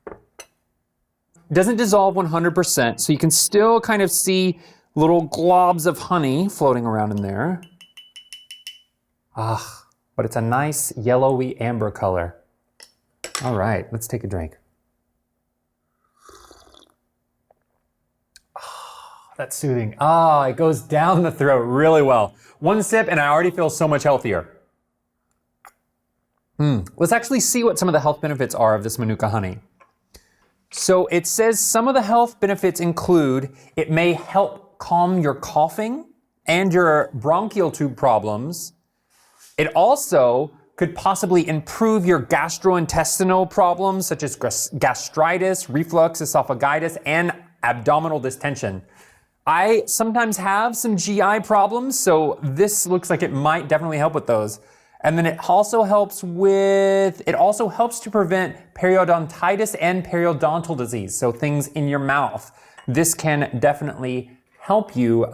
It doesn't dissolve 100%, so you can still kind of see little globs of honey floating around in there. But it's a nice yellowy amber color. All right, let's take a drink. That's soothing. It goes down the throat really well. One sip and I already feel so much healthier. Let's actually see what some of the health benefits are of this Manuka honey. So it says some of the health benefits include it may help calm your coughing and your bronchial tube problems. It also could possibly improve your gastrointestinal problems such as gastritis, reflux, esophagitis, and abdominal distension. I sometimes have some GI problems, so this looks like it might definitely help with those. And then it also helps to prevent periodontitis and periodontal disease, so things in your mouth. This can definitely help you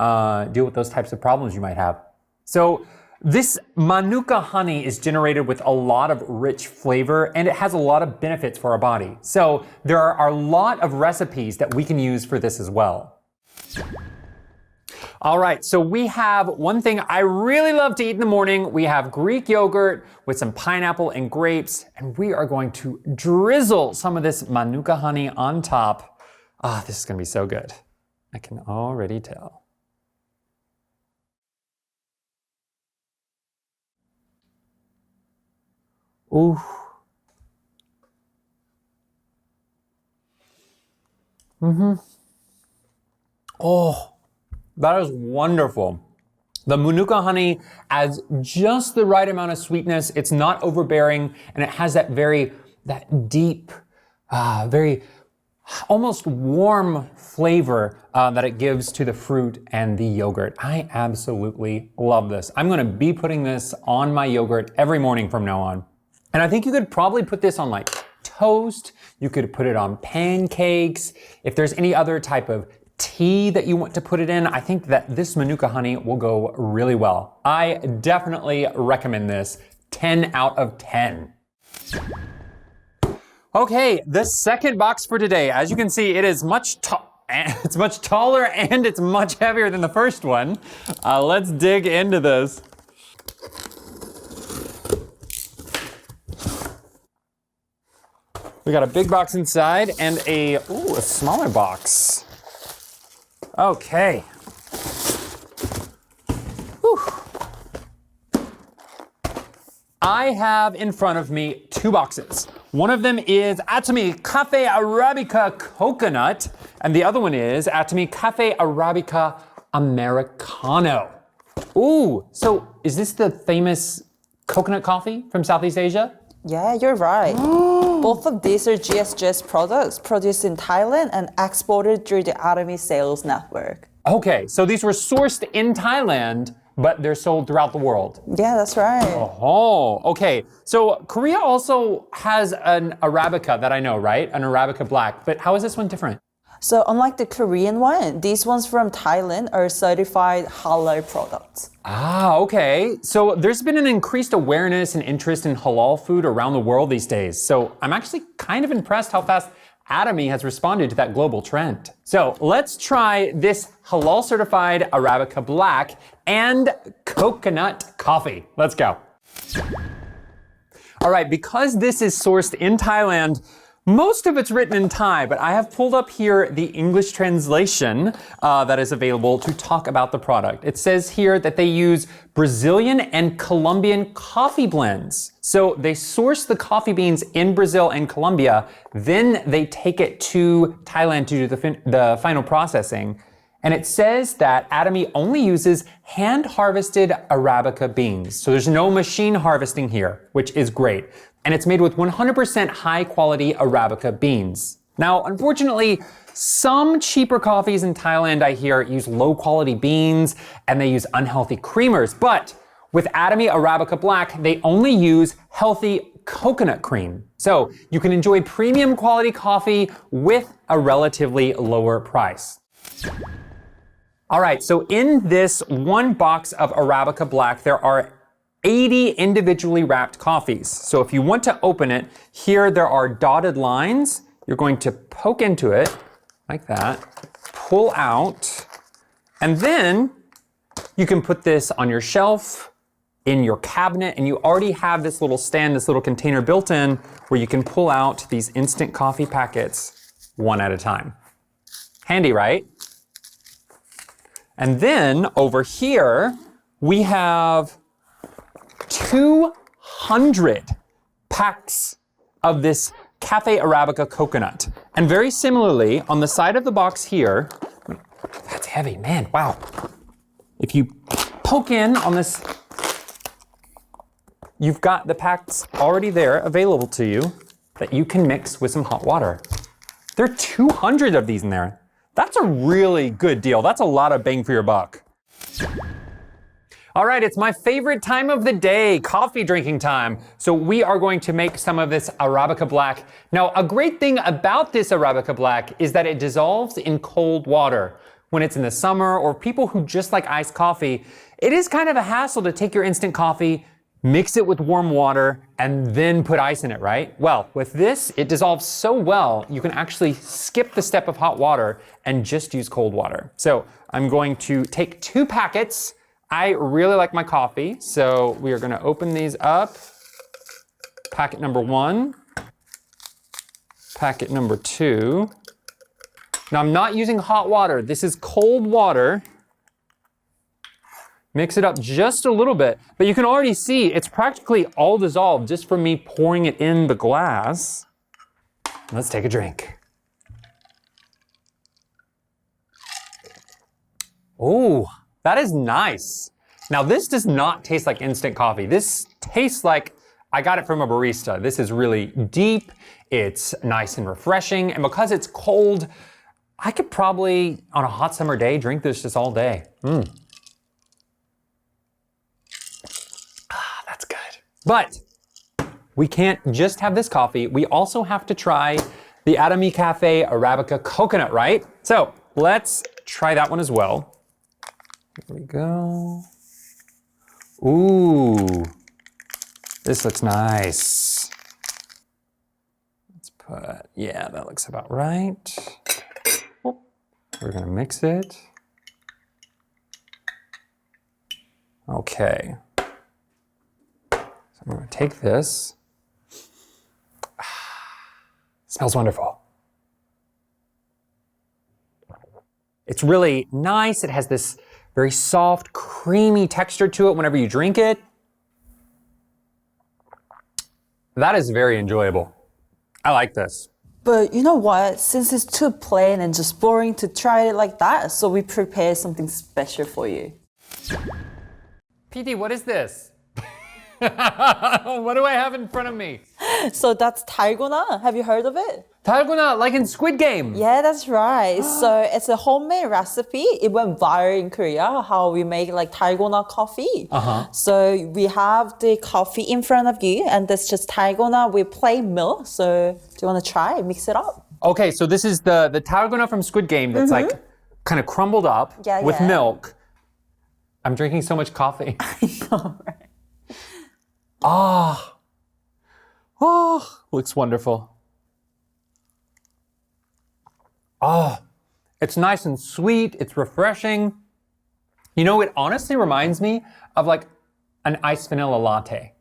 deal with those types of problems you might have. So this Manuka honey is generated with a lot of rich flavor and it has a lot of benefits for our body. So there are a lot of recipes that we can use for this as well. All right, so we have one thing I really love to eat in the morning. We have Greek yogurt with some pineapple and grapes, and we are going to drizzle some of this Manuka honey on top. This is gonna be so good. I can already tell. Ooh. Oh, that is wonderful. The Manuka honey adds just the right amount of sweetness. It's not overbearing, and it has that deep, very almost warm flavor that it gives to the fruit and the yogurt. I absolutely love this. I'm gonna be putting this on my yogurt every morning from now on. And I think you could probably put this on like toast. You could put it on pancakes. If there's any other type of tea that you want to put it in, I think that this Manuka honey will go really well. I definitely recommend this. 10 out of 10. Okay, the second box for today. As you can see, it is much taller and it's much heavier than the first one. Let's dig into this. We got a big box inside and a smaller box. Okay. Whew. I have in front of me two boxes. One of them is Atomy Cafe Arabica Coconut, and the other one is Atomy Cafe Arabica Americano. Ooh, so is this the famous coconut coffee from Southeast Asia? Yeah, you're right. Both of these are GSGS products produced in Thailand and exported through the Atomy sales network. Okay, so these were sourced in Thailand, but they're sold throughout the world. Yeah, that's right. Oh, okay. So Korea also has an Arabica that I know, right? An Arabica Black, but how is this one different? So unlike the Korean one, these ones from Thailand are certified halal products. Ah, okay. So there's been an increased awareness and interest in halal food around the world these days. So I'm actually kind of impressed how fast Atomy has responded to that global trend. So let's try this halal certified Arabica Black and coconut coffee. Let's go. All right, because this is sourced in Thailand, most of it's written in Thai, but I have pulled up here the English translation that is available to talk about the product. It says here that they use Brazilian and Colombian coffee blends. So they source the coffee beans in Brazil and Colombia, then they take it to Thailand to do the final processing. And it says that Atomy only uses hand-harvested Arabica beans. So there's no machine harvesting here, which is great. And it's made with 100% high-quality Arabica beans. Now, unfortunately, some cheaper coffees in Thailand, I hear, use low-quality beans and they use unhealthy creamers. But with Atomy Arabica Black, they only use healthy coconut cream. So you can enjoy premium quality coffee with a relatively lower price. All right, so in this one box of Arabica Black, there are 80 individually wrapped coffees. So if you want to open it, here there are dotted lines. You're going to poke into it like that, pull out, and then you can put this on your shelf, in your cabinet, and you already have this little stand, this little container built in where you can pull out these instant coffee packets one at a time. Handy, right? And then over here, we have 200 packs of this Cafe Arabica coconut. And very similarly, on the side of the box here, that's heavy, man, wow. If you poke in on this, you've got the packs already there available to you that you can mix with some hot water. There are 200 of these in there. That's a really good deal. That's a lot of bang for your buck. All right, it's my favorite time of the day, coffee drinking time. So we are going to make some of this Arabica Black. Now, a great thing about this Arabica Black is that it dissolves in cold water. When it's in the summer or people who just like iced coffee, it is kind of a hassle to take your instant coffee, mix it with warm water, and then put ice in it, right? Well, with this, it dissolves so well, you can actually skip the step of hot water and just use cold water. So I'm going to take 2 packets. I really like my coffee, so we are gonna open these up. Packet number 1, packet number 2. Now I'm not using hot water, this is cold water. Mix it up just a little bit, but you can already see it's practically all dissolved just from me pouring it in the glass. Let's take a drink. Oh, that is nice. Now this does not taste like instant coffee. This tastes like I got it from a barista. This is really deep. It's nice and refreshing. And because it's cold, I could probably, on a hot summer day, drink this just all day. That's good. But we can't just have this coffee. We also have to try the Atomy Cafe Arabica Coconut, right? So let's try that one as well. Here we go. Ooh, this looks nice. Let's put, yeah, that looks about right. Oh, we're gonna mix it. Okay. So I'm gonna take this. Smells wonderful. It's really nice. It has this very soft, creamy texture to it whenever you drink it. That is very enjoyable. I like this. But you know what? Since it's too plain and just boring to try it like that, so we prepare something special for you. PT, what is this? What do I have in front of me? So that's 달고나. Have you heard of it? 달고나, like in Squid Game. Yeah, that's right. So it's a homemade recipe. It went viral in Korea, how we make like 달고나 coffee. So we have the coffee in front of you, and that's just 달고나 with plain milk. So do you want to try? Mix it up. Okay, so this is the 달고나 from Squid Game that's like kind of crumbled up with milk. I'm drinking so much coffee. I know, right? Looks wonderful. It's nice and sweet. It's refreshing. You know, it honestly reminds me of like an iced vanilla latte.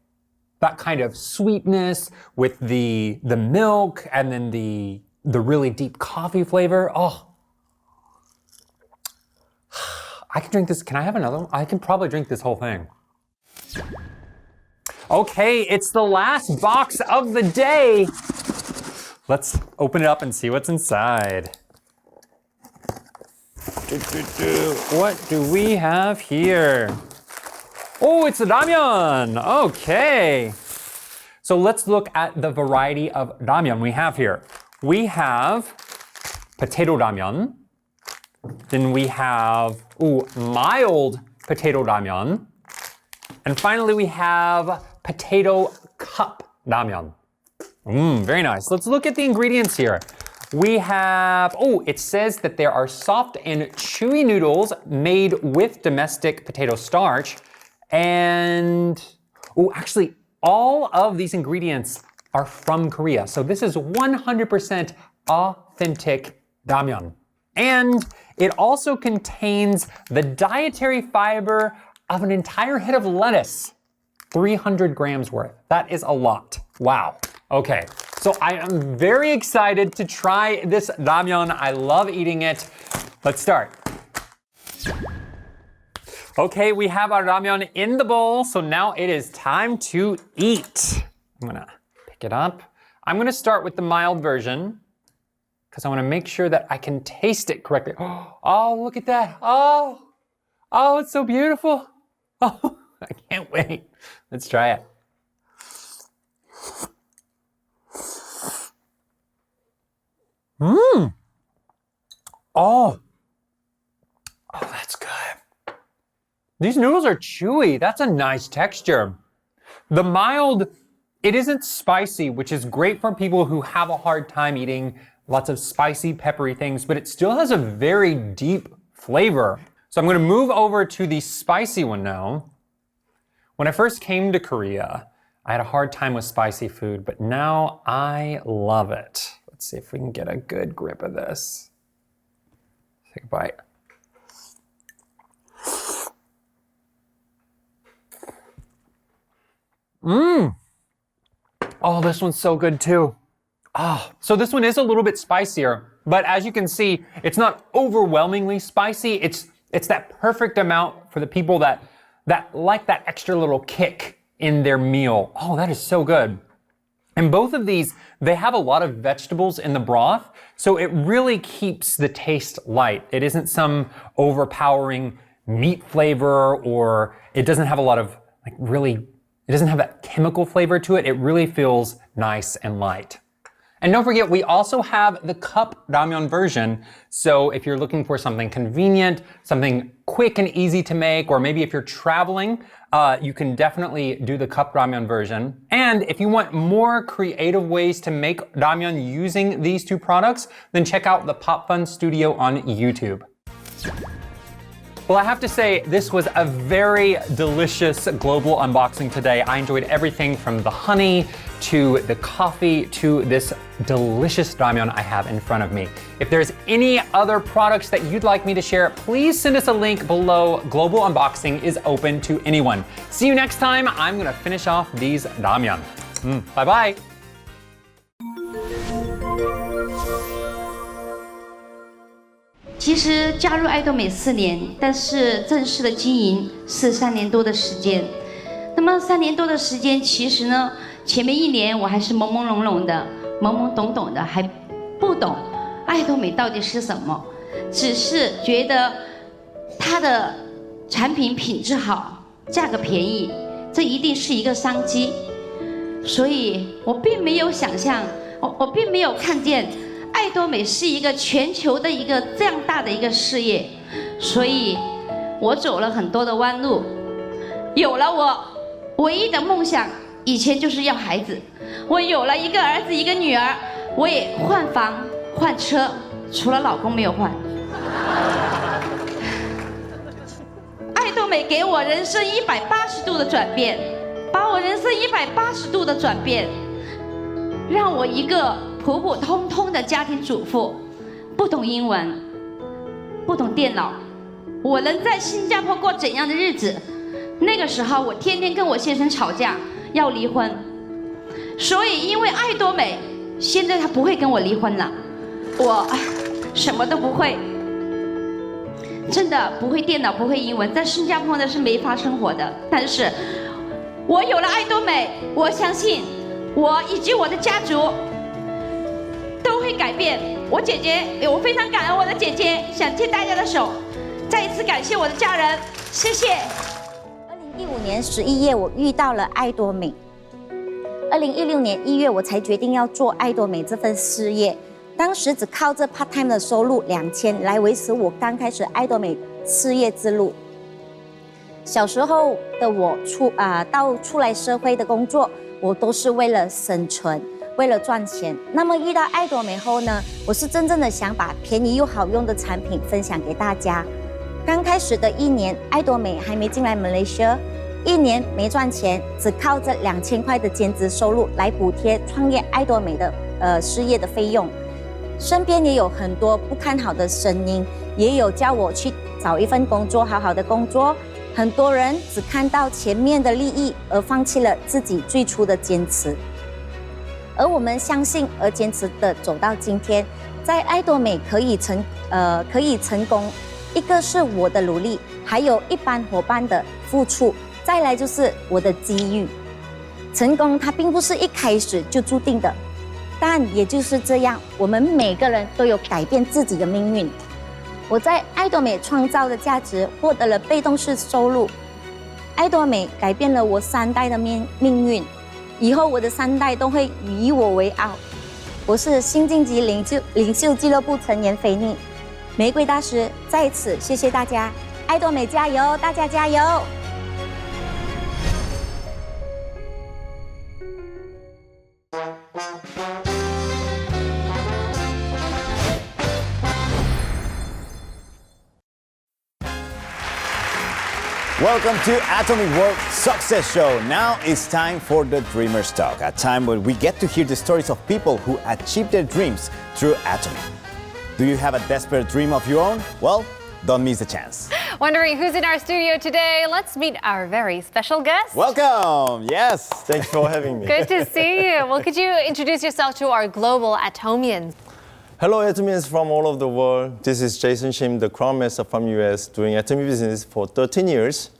That kind of sweetness with the milk and then the really deep coffee flavor. I can drink this. Can I have another one? I can probably drink this whole thing. Okay, it's the last box of the day. Let's open it up and see what's inside. What do we have here? Oh, it's ramen. Okay. So let's look at the variety of ramen we have here. We have potato ramen. Then we have mild potato ramen. And finally, we have potato cup ramen. Very nice. Let's look at the ingredients here. We have, it says that there are soft and chewy noodles made with domestic potato starch. And, actually, all of these ingredients are from Korea. So this is 100% authentic ramen. And it also contains the dietary fiber of an entire head of lettuce. 300 grams worth. That is a lot. Wow. Okay, so I am very excited to try this ramen. I love eating it. Let's start. Okay, we have our ramen in the bowl, so now it is time to eat. I'm gonna pick it up. I'm gonna start with the mild version because I wanna make sure that I can taste it correctly. Oh, look at that. Oh, it's so beautiful. Oh, I can't wait. Let's try it. Oh, that's good. These noodles are chewy. That's a nice texture. The mild, it isn't spicy, which is great for people who have a hard time eating lots of spicy, peppery things, but it still has a very deep flavor. So I'm gonna move over to the spicy one now. When I first came to Korea, I had a hard time with spicy food, but now I love it. Let's see if we can get a good grip of this. Take a bite. Oh, this one's so good too. So this one is a little bit spicier, but as you can see, it's not overwhelmingly spicy. It's that perfect amount for the people that like that extra little kick in their meal. Oh, that is so good. And both of these, they have a lot of vegetables in the broth, so it really keeps the taste light. It isn't some overpowering meat flavor, or it doesn't have a lot of it doesn't have that chemical flavor to it. It really feels nice and light. And don't forget, we also have the cup ramyeon version. So if you're looking for something convenient, something quick and easy to make, or maybe if you're traveling, you can definitely do the cup ramyeon version. And if you want more creative ways to make ramyeon using these two products, then check out the Pop Fun Studio on YouTube. Well, I have to say, this was a very delicious global unboxing today. I enjoyed everything from the honey to the coffee to this delicious ramyeon I have in front of me. If there's any other products that you'd like me to share, please send us a link below. Global unboxing is open to anyone. See you next time. I'm gonna finish off these ramyeon. Bye-bye. 其实加入爱多美4年，但是正式的经营是3年多的时间。那么3年多的时间，其实呢，前面1年我还是懵懵懂懂的，懵懵懂懂的，还不懂爱多美到底是什么，只是觉得它的产品品质好，价格便宜，这一定是一个商机。所以我并没有想象，我并没有看见。 爱多美是一个全球的一个这样大的一个事业，所以我走了很多的弯路，有了我唯一的梦想，以前就是要孩子，我有了一个儿子一个女儿，我也换房换车，除了老公没有换。爱多美给我人生180度的转变，把我人生180度的转变，让我一个。 普普通通的家庭主妇，不懂英文，不懂电脑，我能在新加坡过怎样的日子？那个时候我天天跟我先生吵架，要离婚。所以因为爱多美，现在他不会跟我离婚了。我什么都不会，真的不会电脑，不会英文，在新加坡呢是没法生活的。但是，我有了爱多美，我相信我以及我的家族。 都会改变。我姐姐，我非常感恩我的姐姐，想借大家的手，再一次感谢我的家人，谢谢。2015年11月，我遇到了爱多美。2016年1月，我才决定要做爱多美这份事业。当时只靠着 part time 的收入2000来维持我刚开始爱多美事业之路。小时候的我到出来社会的工作，我都是为了生存。 为了赚钱，那么遇到爱多美后呢，我是真正的想把便宜又好用的产品分享给大家。刚开始的1年，爱多美还没进来马来西亚，1年没赚钱，只靠着2000块的兼职收入来补贴创业爱多美的事业的费用。身边也有很多不看好的声音，也有叫我去找一份工作，好好的工作。很多人只看到前面的利益，而放弃了自己最初的坚持。 而我们相信而坚持的走到今天，在爱多美可以成功，一个是我的努力，还有一般伙伴的付出，再来就是我的机遇。成功它并不是一开始就注定的，但也就是这样，我们每个人都有改变自己的命运。我在爱多美创造的价值获得了被动式收入，爱多美改变了我3代的命运。 以后我的3代都会以我为傲。我是新晋级领袖俱乐部成员菲妮，玫瑰大师在此谢谢大家，爱多美加油，大家加油！ Welcome to Atomic World Success Show. Now it's time for the Dreamers Talk, a time where we get to hear the stories of people who achieved their dreams through Atomy. Do you have a desperate dream of your own? Well, don't miss the chance. Wondering who's in our studio today? Let's meet our very special guest. Welcome. Yes, thanks for having me. Good to see you. Well, could you introduce yourself to our global Atomians? Hello, Atomians from all over the world. This is Jason Shim, the Crown Master from US, doing Atomy business for 13 years.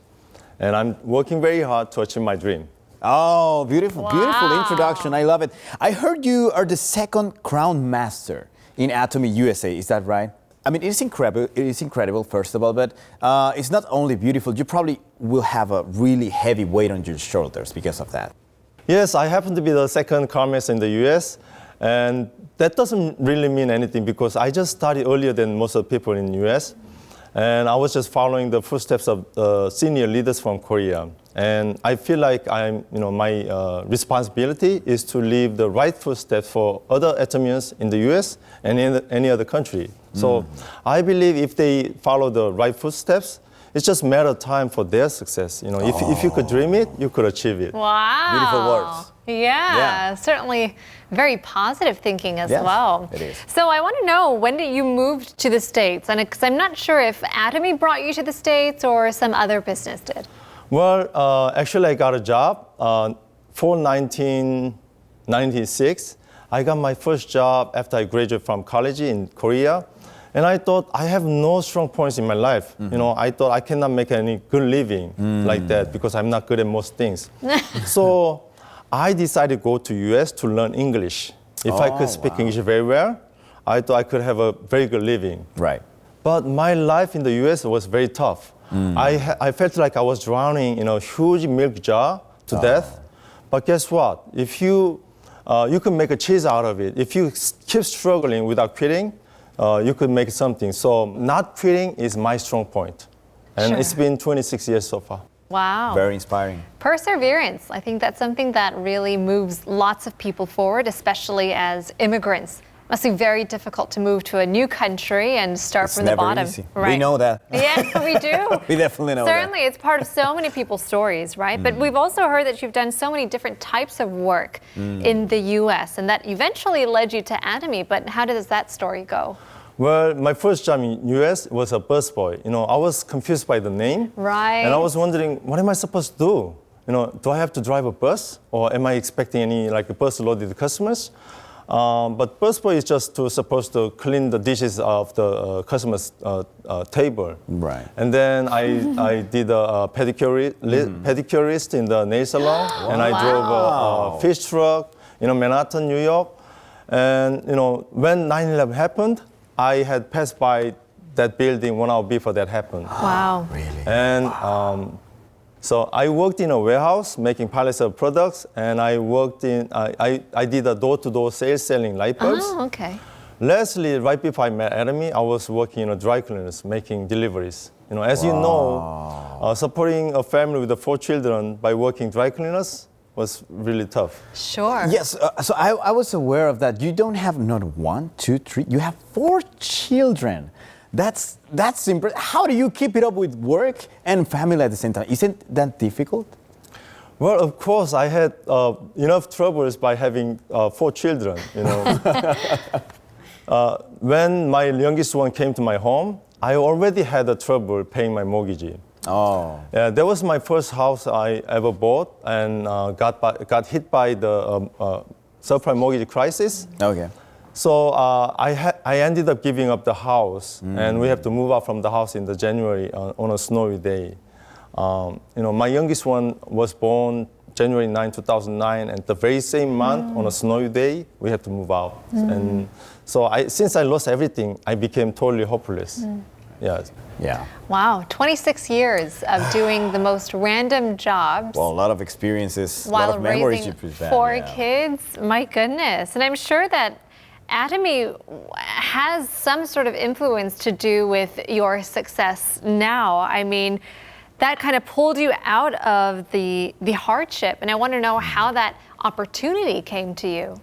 And I'm working very hard to achieve my dream. Oh, beautiful, beautiful introduction. I love it. I heard you are the second crown master in Atomy USA. Is that right? I mean, it's incredible. It is incredible, first of all, but it's not only beautiful. You probably will have a really heavy weight on your shoulders because of that. Yes, I happen to be the second crown master in the US, and that doesn't really mean anything because I just started earlier than most of the people in the US. And I was just following the footsteps of senior leaders from Korea. And I feel like my responsibility is to leave the right footsteps for other Atomians in the US and in any other country. So I believe if they follow the right footsteps, it's just a matter of time for their success. If you could dream it, you could achieve it. Wow. Beautiful words. Yeah, certainly very positive thinking as Yes, well. it is. So I want to know, when did you move to the States? And because I'm not sure if Atomy brought you to the States or some other business did. Well, actually, I got a job for 1996. I got my first job after I graduated from college in Korea. And I thought, I have no strong points in my life. I thought I cannot make any good living like that because I'm not good at most things. So I decided to go to US to learn English. If I could speak English very well, I thought I could have a very good living. Right. But my life in the US was very tough. I felt like I was drowning in a huge milk jar to death. But guess what? If you can make a cheese out of it. If you keep struggling without quitting, you could make something. So not quitting is my strong point. And it's been 26 years so far. Wow. Very inspiring. Perseverance. I think that's something that really moves lots of people forward, especially as immigrants. Must be very difficult to move to a new country and start from the bottom. Easy. Right. We know that. Yeah, we do. We definitely know Certainly, it's part of so many people's stories, right? But we've also heard that you've done so many different types of work in the U.S. and that eventually led you to Atomy. But how does that story go? Well, my first job in U.S. was a busboy. I was confused by the name. Right. And I was wondering, what am I supposed to do? Do I have to drive a bus? Or am I expecting any a bus loaded customers? But busboy is just supposed to clean the dishes of the customer's table. Right. And then I did a pedicurist in the nail salon. And I drove a fish truck, Manhattan, New York. And, when 9/11 happened, I had passed by that building 1 hour before that happened. Wow. Really? And so I worked in a warehouse making pallets of products, and I worked I did a door-to-door sales selling light bulbs. Oh, okay. Lastly, right before I met Atomy, I was working in a dry cleaners making deliveries. As you know, supporting a family with 4 children by working dry cleaners was really tough. Sure. Yes, so I was aware of that. You don't have not 1, 2, 3, you have 4 children. That's impressive. How do you keep it up with work and family at the same time? Isn't that difficult? Well, of course, I had enough troubles by having 4 children, When my youngest one came to my home, I already had a trouble paying my mortgage. Oh. Yeah, that was my first house I ever bought, and got hit by the subprime mortgage crisis. Okay. So I ended up giving up the house, and we have to move out from the house in the January on a snowy day. My youngest one was born January 9, 2009, and the very same month on a snowy day, we had to move out. And so since I lost everything, I became totally hopeless. Yes. Yeah. Wow, 26 years of doing the most random jobs. Well, a lot of experiences, a while lot of memories raising you present. 4 kids. My goodness. And I'm sure that Atomy has some sort of influence to do with your success now. I mean, that kind of pulled you out of the hardship. And I want to know how that opportunity came to you.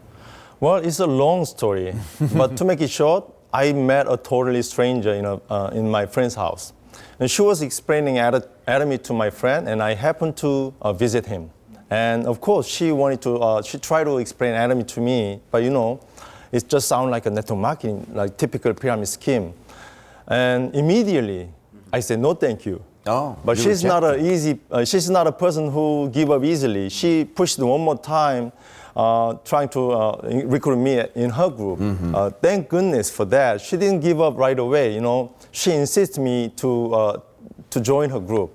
Well, it's a long story, but to make it short, I met a totally stranger in my friend's house. And she was explaining Atomy to my friend, and I happened to visit him. And of course, she tried to explain Atomy to me, but it just sounded like a network marketing, like typical pyramid scheme. And immediately, I said, no, thank you. Oh, but she's not a person who give up easily. She pushed one more time, trying to recruit me in her group. Thank goodness for that. She didn't give up right away. She insisted me to join her group.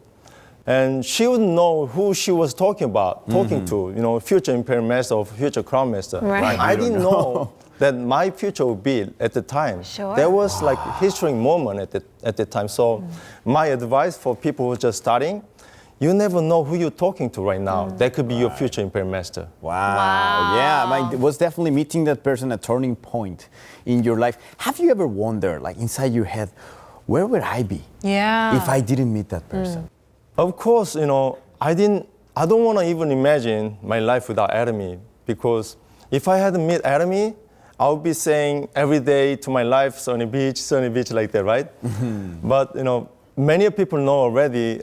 And she wouldn't know who she was talking to, you know, future Imperial Master or future Crown Master. Right. I didn't know that my future would be at the time. Sure. There was like a historic moment at the time. So my advice for people who are just starting, you never know who you're talking to right now. That could be your future Imperial Master. Wow. Yeah, I mean, it was definitely meeting that person a turning point in your life. Have you ever wondered, like inside your head, where would I be if I didn't meet that person? Of course, you know, I don't want to even imagine my life without Atomy, because if I hadn't met Atomy, I would be saying every day to my life, sunny beach, like that, right? But, you know, many people know already,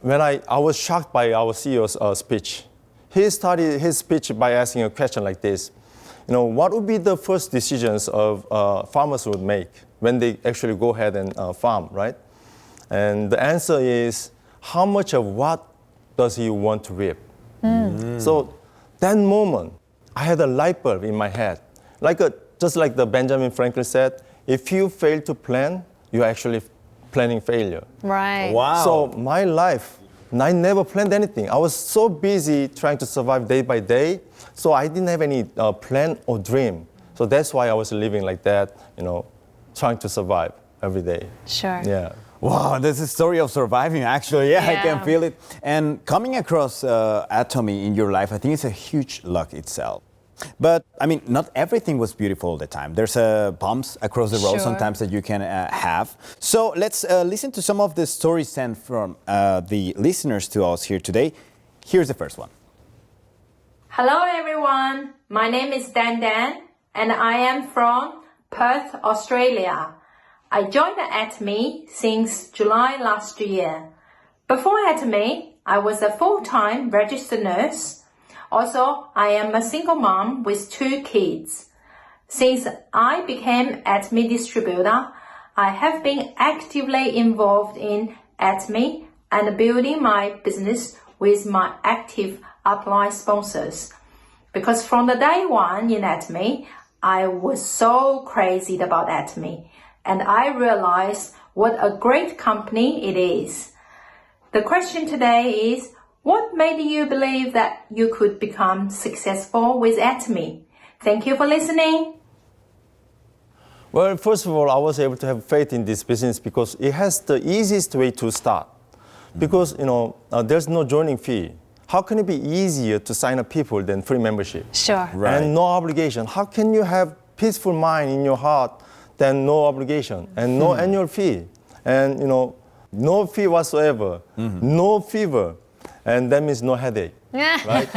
when I was shocked by our CEO's speech. He started his speech by asking a question like this. You know, what would be the first decisions of farmers would make when they actually go ahead and farm, right? And the answer is, how much of what does he want to reap? So that moment, I had a light bulb in my head. Just like the Benjamin Franklin said, if you fail to plan, you're actually planning failure. Right. Wow. So my life, I never planned anything. I was so busy trying to survive day by day, so I didn't have any plan or dream. So that's why I was living like that, you know, trying to survive every day. Sure. Yeah. Wow, this is a story of surviving, actually. Yeah, I can feel it. And coming across Atomy in your life, I think it's a huge luck itself. But, I mean, not everything was beautiful all the time. There's bumps across the road sometimes that you can have. So let's listen to some of the stories sent from the listeners to us here today. Here's the first one. Hello, everyone. My name is Dan Dan, and I am from Perth, Australia. I joined the Atomy since July last year. Before Atomy, I was a full-time registered nurse. Also, I am a single mom with 2 kids. Since I became Atomy distributor, I have been actively involved in Atomy and building my business with my active upline sponsors. Because from the day one in Atomy, I was so crazy about Atomy. And I realized what a great company it is. The question today is, what made you believe that you could become successful with Atomy? Thank you for listening. Well, first of all, I was able to have faith in this business because it has the easiest way to start. Because, you know, there's no joining fee. How can it be easier to sign up people than free membership? Sure. Right. And no obligation. How can you have peaceful mind in your heart then no obligation and no annual fee, and you know, no fee whatsoever, no fever, and that means no headache, right?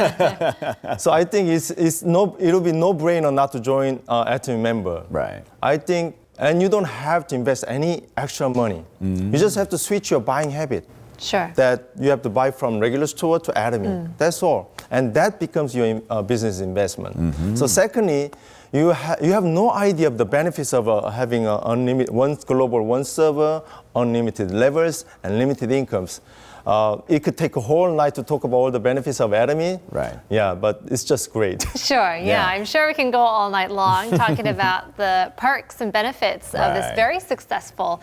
So I think it'll be no brainer not to join Atomy member. Right. I think, and you don't have to invest any extra money. You just have to switch your buying habit. Sure. That you have to buy from regular store to Atomy. That's all, and that becomes your business investment. So secondly, you have no idea of the benefits of having unlimited, one global, one server, unlimited levels, and limited incomes. It could take a whole night to talk about all the benefits of Atomy. Right. Yeah, but it's just great. Sure, yeah. I'm sure we can go all night long talking about the perks and benefits of this very successful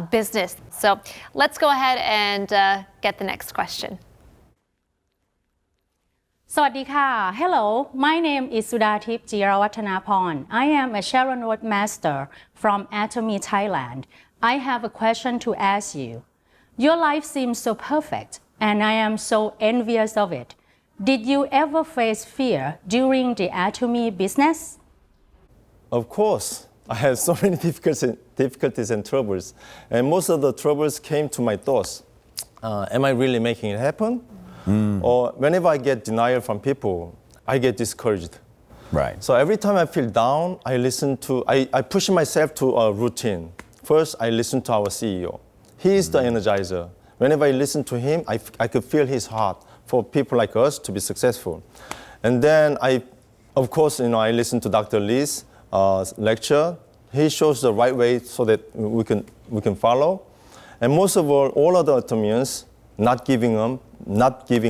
business. So let's go ahead and get the next question. สวัสดีค่ะ Hello, my name is Sudathip Jirawattanaporn. I am a Sharon Road Master from Atomy, Thailand. I have a question to ask you. Your life seems so perfect, and I am so envious of it. Did you ever face fear during the Atomy business? Of course. I had so many difficulties and troubles. And most of the troubles came to my thoughts. Am I really making it happen? Or whenever I get denial from people, I get discouraged. Right. So every time I feel down, I push myself to a routine. First, I listen to our CEO. He is the energizer. Whenever I listen to him, I could feel his heart for people like us to be successful. And then of course, you know, I listen to Dr. Lee's lecture. He shows the right way so that we can follow. And most of all other Atomians not giving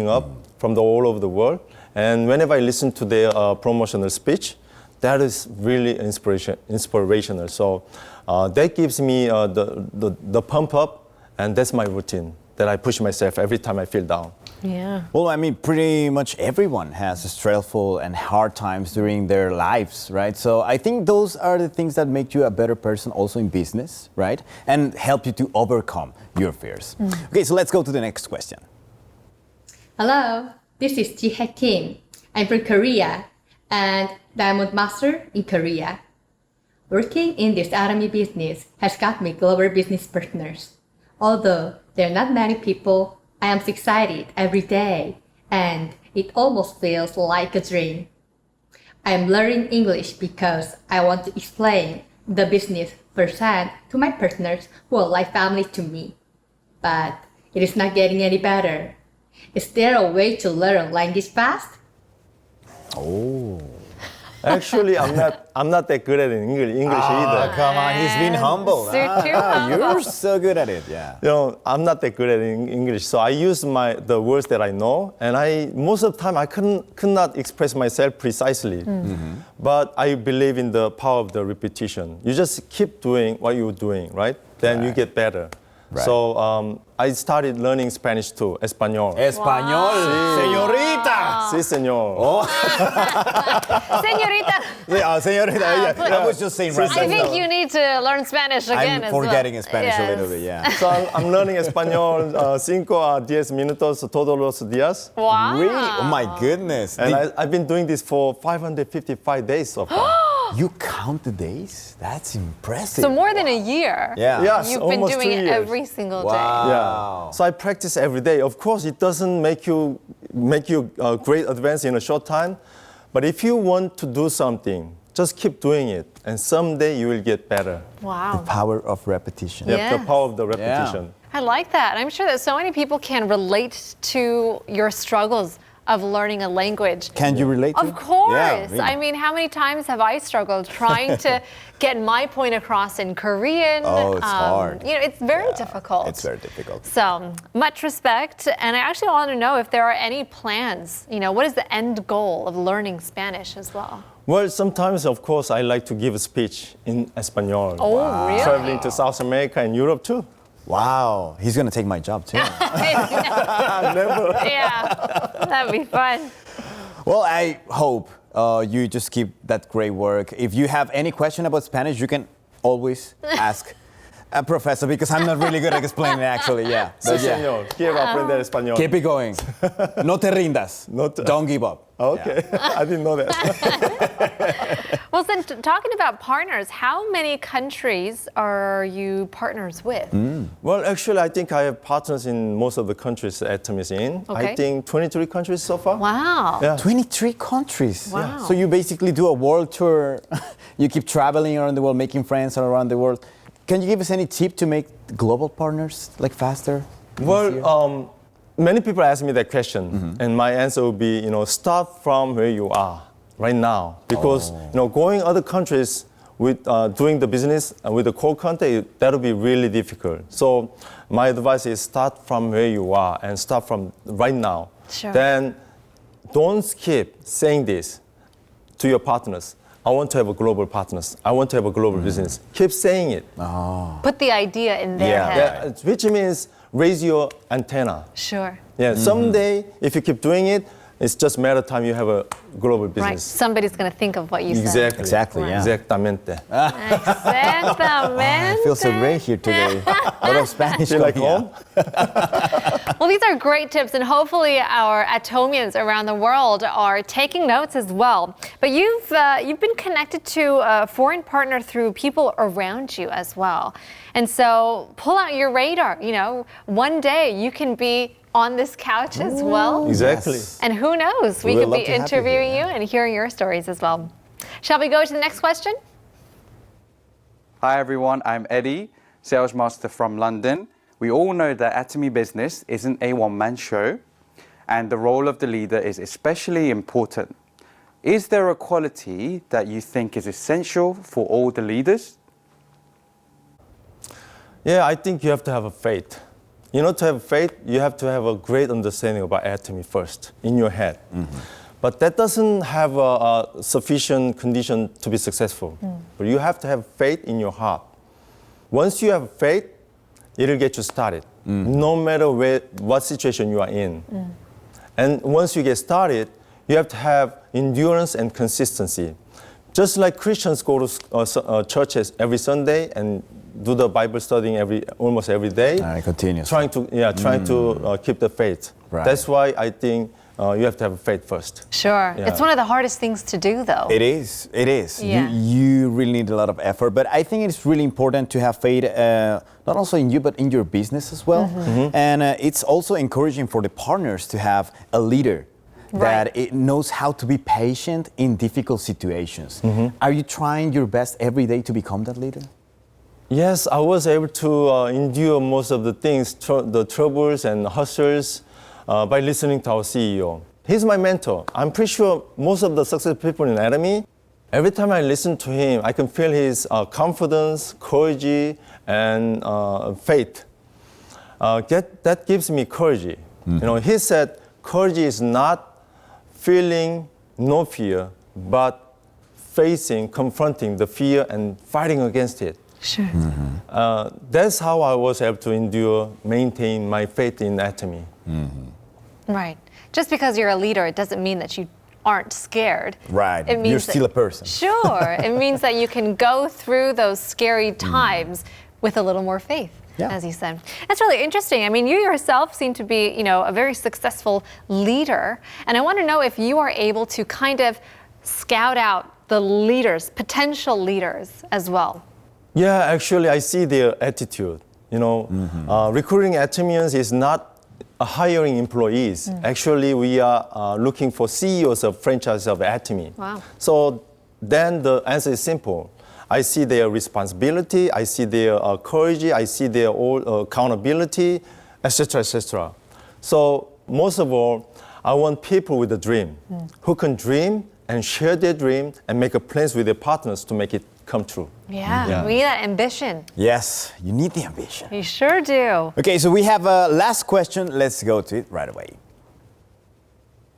up from all over the world. And whenever I listen to their promotional speech, that is really inspirational. So that gives me the pump up, and that's my routine. that I push myself every time I feel down. Yeah. Well, I mean, pretty much everyone has stressful and hard times during their lives, right? So I think those are the things that make you a better person also in business, right? And help you to overcome your fears. Okay, so let's go to the next question. Hello, this is Ji-Hae Kim. I'm from Korea and Diamond Master in Korea. Working in this Atomy business has got me global business partners. Although there are not many people, I am excited every day, and it almost feels like a dream. I am learning English because I want to explain the business firsthand to my partners who are like family to me. But it is not getting any better. Is there a way to learn language fast? Oh. Actually, I'm not that good at English either. Come on, he's been humble. You're so good at it, yeah. You know, I'm not that good at English, so I use the words that I know, and most of the time I could not express myself precisely. But I believe in the power of the repetition. You just keep doing what you're doing, right? Then you get better. Right. So I started learning Spanish too, Español. Español, señorita. Sí, señor. Oh. Señorita. Señorita, yeah. I was just saying right. I think you need to learn Spanish again I'm forgetting Spanish a little bit, yeah. So I'm learning Español 5 a 10 minutos todos los días. Wow. Really? Oh my goodness. And I've been doing this for 555 days so far. You count the days? That's impressive. So more than a year. Yeah. Yes, You've been almost doing 2 it years. every single day. Yeah. So I practice every day. Of course, it doesn't make you a great advance in a short time, but if you want to do something, just keep doing it, and someday you will get better. Wow. The power of repetition. Yep, the power of the repetition. I like that. I'm sure that so many people can relate to your struggles of learning a language. Can you relate to? Of course. Yeah, really. I mean, how many times have I struggled trying to get my point across in Korean? Oh, it's hard. You know, it's very difficult. It's very difficult. So, much respect. And I actually want to know if there are any plans. You know, what is the end goal of learning Spanish as well? Well, sometimes, of course, I like to give a speech in Espanol. Oh, really? Traveling to South America and Europe too. Wow, he's gonna take my job too. Never. Yeah, that'd be fun. Well, I hope you just keep that great work. If you have any question about Spanish, you can always ask a professor, because I'm not really good at explaining it, actually. Yeah. Sí, señor. Quiero aprender español. Keep it going. No te rindas. Don't give up. Okay, I didn't know that. Well, then, talking about partners, how many countries are you partners with? Well, actually, I think I have partners in most of the countries Atomy is in. Okay. I think 23 countries so far. Wow. Yeah. 23 countries. Wow. Yeah. So you basically do a world tour. You keep traveling around the world, making friends around the world. Can you give us any tip to make global partners like faster? Well, many people ask me that question, and my answer would be, start from where you are right now, because going other countries with doing the business with the core content, that'll be really difficult. So my advice is start from where you are and start from right now. Sure. Then don't keep saying this to your partners. I want to have a global partners. I want to have a global business. Keep saying it. Put the idea in their head. Which means raise your antenna. Sure. Yeah, someday, if you keep doing it, it's just a matter of time you have a global business. Right. Somebody's going to think of what you said. Exactly, yeah. Exactamente. Exactamente. I feel so great here today. A lot of Spanish. Feel like home? Well, these are great tips, and hopefully our Atomians around the world are taking notes as well. But you've been connected to a foreign partner through people around you as well. And so pull out your radar. One day you can be on this couch as well. Exactly. Yes. And who knows, we We'd could love be to have you interviewing here, you and hearing your stories as well. Shall we go to the next question? Hi everyone, I'm Eddie, sales master from London. We all know that Atomy business isn't a one-man show, and the role of the leader is especially important. Is there a quality that you think is essential for all the leaders? Yeah, I think you have to have a faith. To have faith, you have to have a great understanding about Atomy first, in your head. But that doesn't have a sufficient condition to be successful. But you have to have faith in your heart. Once you have faith, it'll get you started, no matter what situation you are in. And once you get started, you have to have endurance and consistency. Just like Christians go to churches every Sunday and do the Bible studying almost every day. Continuous. Trying to keep the faith. Right. That's why I think you have to have faith first. Sure. Yeah. It's one of the hardest things to do, though. It is. Yeah. You really need a lot of effort. But I think it's really important to have faith, not also in you, but in your business as well. And it's also encouraging for the partners to have a leader that it knows how to be patient in difficult situations. Are you trying your best every day to become that leader? Yes, I was able to endure most of the things, the troubles and hustles by listening to our CEO. He's my mentor. I'm pretty sure most of the successful people in Atomy, every time I listen to him, I can feel his confidence, courage, and faith. That gives me courage. You know, he said, courage is not feeling no fear, but facing, confronting the fear and fighting against it. Sure. That's how I was able to endure, maintain my faith in Atomy. Right. Just because you're a leader, it doesn't mean that you aren't scared. Right. It means you're still a person. Sure. It means that you can go through those scary times with a little more faith. Yeah. As you said. That's really interesting. I mean, you yourself seem to be, you know, a very successful leader. And I want to know if you are able to kind of scout out the leaders, potential leaders as well. Yeah, actually, I see their attitude. You know, recruiting Atomians is not hiring employees. Actually, we are looking for CEOs of franchises of Atomy. Wow. So then the answer is simple. I see their responsibility, I see their courage, I see their accountability, etc., etc. So most of all, I want people with a dream, who can dream and share their dream and make plans with their partners to make it come true. Yeah, we need that ambition. Yes, you need the ambition. You sure do. Okay, so we have a last question. Let's go to it right away.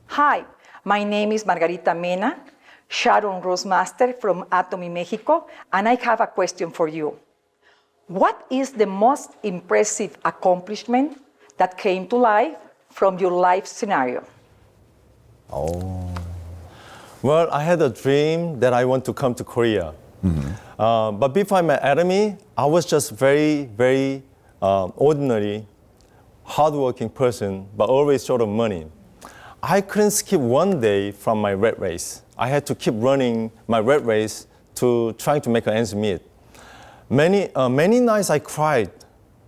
Hi, my name is Margarita Mena, Sharon Rosemaster from Atomy, Mexico, and I have a question for you. What is the most impressive accomplishment that came to life from your life scenario? Well, I had a dream that I want to come to Korea. But before I met Atomy, I was just very, very ordinary, hardworking person, but always short of money. I couldn't skip one day from my rat race. I had to keep running my rat race to trying to make ends meet. Many nights I cried,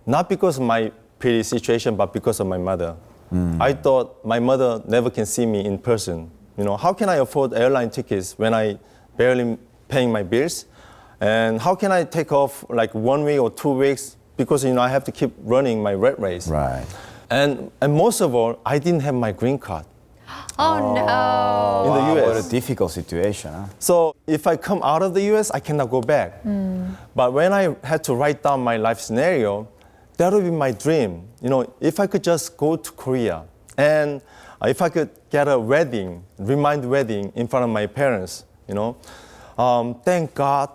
not because of my pity situation, but because of my mother. I thought my mother never can see me in person. You know, how can I afford airline tickets when I barely paying my bills? And how can I take off like 1 week or 2 weeks because, you know, I have to keep running my rat race. Right. And most of all, I didn't have my green card. Oh, no. In the US. What a difficult situation, huh? So if I come out of the US, I cannot go back. But when I had to write down my life scenario, that would be my dream. You know, if I could just go to Korea and if I could get a wedding, remind wedding in front of my parents, you know. Thank God,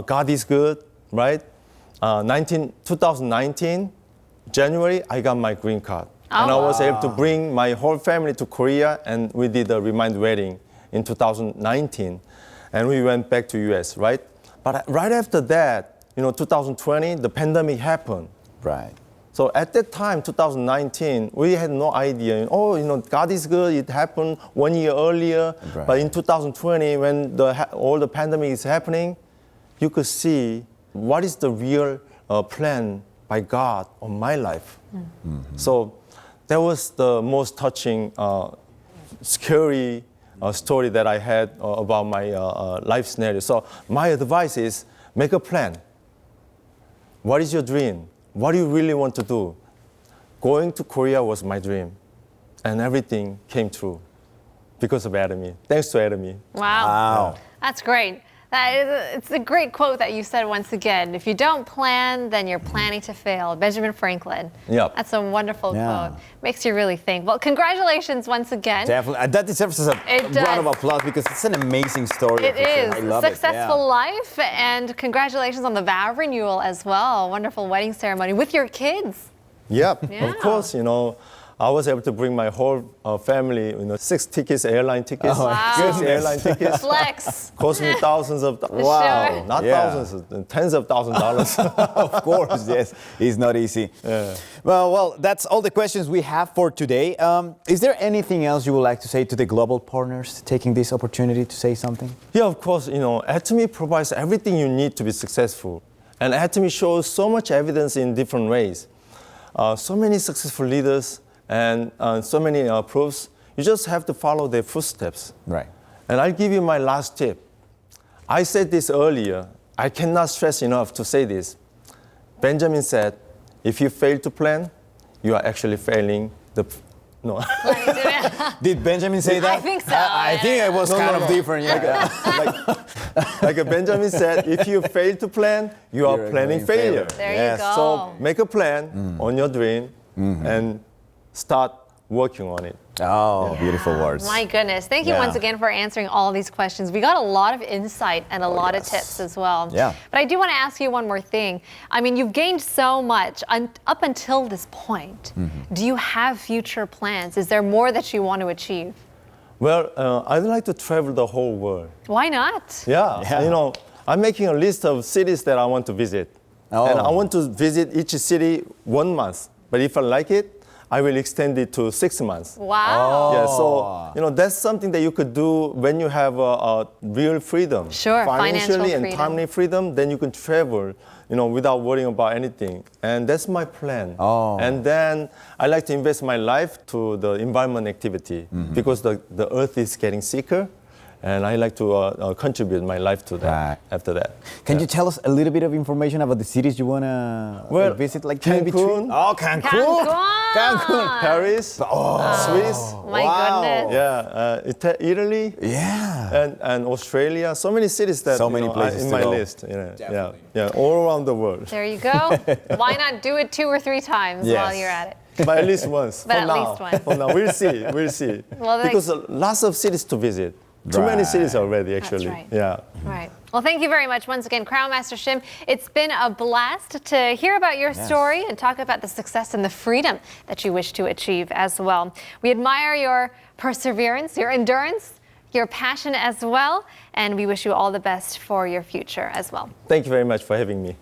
God is good, right? 2019, January, I got my green card. And I was able to bring my whole family to Korea, and we did a remind wedding in 2019. And we went back to US, right? But right after that, you know, 2020, the pandemic happened. Right. So at that time, 2019, we had no idea. Oh, you know, God is good. It happened 1 year earlier. Right. But in 2020, when all the pandemic is happening, you could see what is the real plan by God on my life. So that was the most touching, scary story that I had about my life scenario. So my advice is make a plan. What is your dream? What do you really want to do? Going to Korea was my dream, and everything came true because of Atomy. Thanks to Atomy. Wow. That's great. It's a great quote that you said once again. If you don't plan, then you're planning to fail. Benjamin Franklin. Yep. That's a wonderful quote. Makes you really think. Well, congratulations once again. Definitely. That deserves a round of applause because it's an amazing story. It is. I love Successful life, and congratulations on the vow renewal as well. Wonderful wedding ceremony with your kids. Yep, Yeah. of course, I was able to bring my whole family, 6 tickets, airline tickets. Oh, wow. 6 airline tickets. Flex. Cost me thousands of Wow. Sure. not Yeah. thousands, tens of thousands of dollars. Of course, yes. It's not easy. Well, that's all the questions we have for today. Is there anything else you would like to say to the global partners taking this opportunity to say something? Yeah, of course, Atomy provides everything you need to be successful. And Atomy shows so much evidence in different ways. So many successful leaders and so many proofs. You just have to follow their footsteps. Right. And I'll give you my last tip. I said this earlier. I cannot stress enough to say this. Benjamin said, if you fail to plan, you are actually failing the... No. Did Benjamin say that? I think so. I think it was kind of different. Like Benjamin said, if you fail to plan, you are planning failure. There you go. So make a plan on your dream and start working on it. Oh, beautiful words. My goodness. Thank you once again for answering all these questions. We got a lot of insight and a lot of tips as well. Yeah. But I do want to ask you one more thing. I mean, you've gained so much up until this point. Do you have future plans? Is there more that you want to achieve? Well, I'd like to travel the whole world. Why not? Yeah. I'm making a list of cities that I want to visit. And I want to visit each city 1 month. But if I like it, I will extend it to 6 months. Wow. Yeah, so, that's something that you could do when you have a real freedom. Sure, financially financial and freedom. timely freedom, then you can travel, without worrying about anything. And that's my plan. And then I like to invest my life to the environment activity because the earth is getting sicker. And I like to contribute my life to that after that. Can you tell us a little bit of information about the cities you want to visit? Like Cancun. Oh, Cancun. Cancun. Paris. Swiss. My goodness. Yeah. Italy. Yeah. And Australia. So many cities that So many places are in to my go. list. Yeah. All around the world. There you go. Why not do it 2 or 3 times while you're at it? But at least once. But for at now. least once. For now. We'll see. Well, because lots of cities to visit. Too many cities already, actually. right. Yeah. Right. Well, thank you very much once again, Crown Master Shim. It's been a blast to hear about your story and talk about the success and the freedom that you wish to achieve as well. We admire your perseverance, your endurance, your passion as well, and we wish you all the best for your future as well. Thank you very much for having me.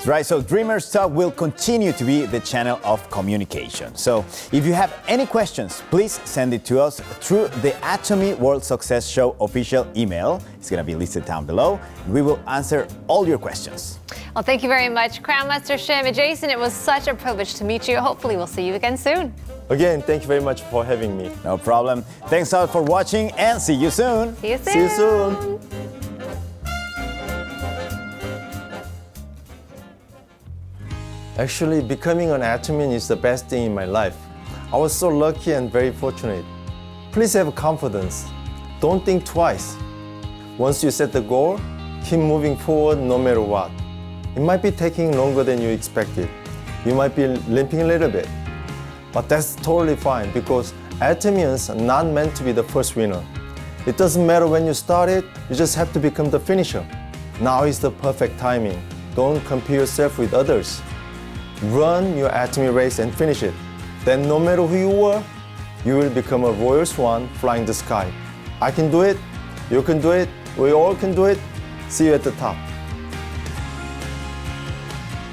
Right, so Dreamers Talk will continue to be the channel of communication. So if you have any questions, please send it to us through the Atomy World Success Show official email. It's going to be listed down below. We will answer all your questions. Well, thank you very much, Crown Master Shim. And Jason, it was such a privilege to meet you. Hopefully we'll see you again soon. Again, thank you very much for having me. No problem. Thanks all for watching and see you soon. See you soon. See you soon. Actually, becoming an Atomian is the best thing in my life. I was so lucky and very fortunate. Please have confidence. Don't think twice. Once you set the goal, keep moving forward no matter what. It might be taking longer than you expected. You might be limping a little bit. But that's totally fine because Atomians are not meant to be the first winner. It doesn't matter when you started, you just have to become the finisher. Now is the perfect timing. Don't compare yourself with others. Run your Atomy race and finish it. Then no matter who you were, you will become a royal swan flying the sky. I can do it, you can do it, we all can do it. See you at the top.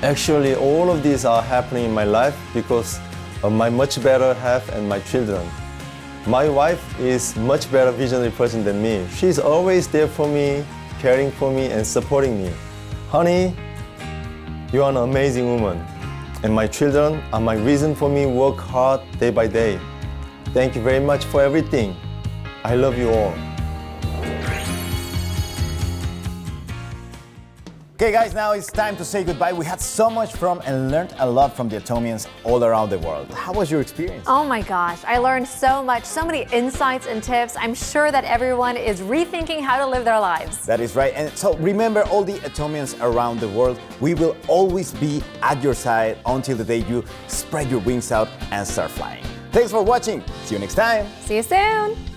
Actually, all of these are happening in my life because of my much better half and my children. My wife is much better visionary person than me. She's always there for me, caring for me and supporting me. Honey, you are an amazing woman. And my children are my reason for me work hard day by day. Thank you very much for everything. I love you all. Okay, guys, now it's time to say goodbye. We had so much from and learned a lot from the Atomians all around the world. How was your experience? Oh my gosh, I learned so much, so many insights and tips. I'm sure that everyone is rethinking how to live their lives. That is right. And so remember, all the Atomians around the world, we will always be at your side until the day you spread your wings out and start flying. Thanks for watching. See you next time. See you soon.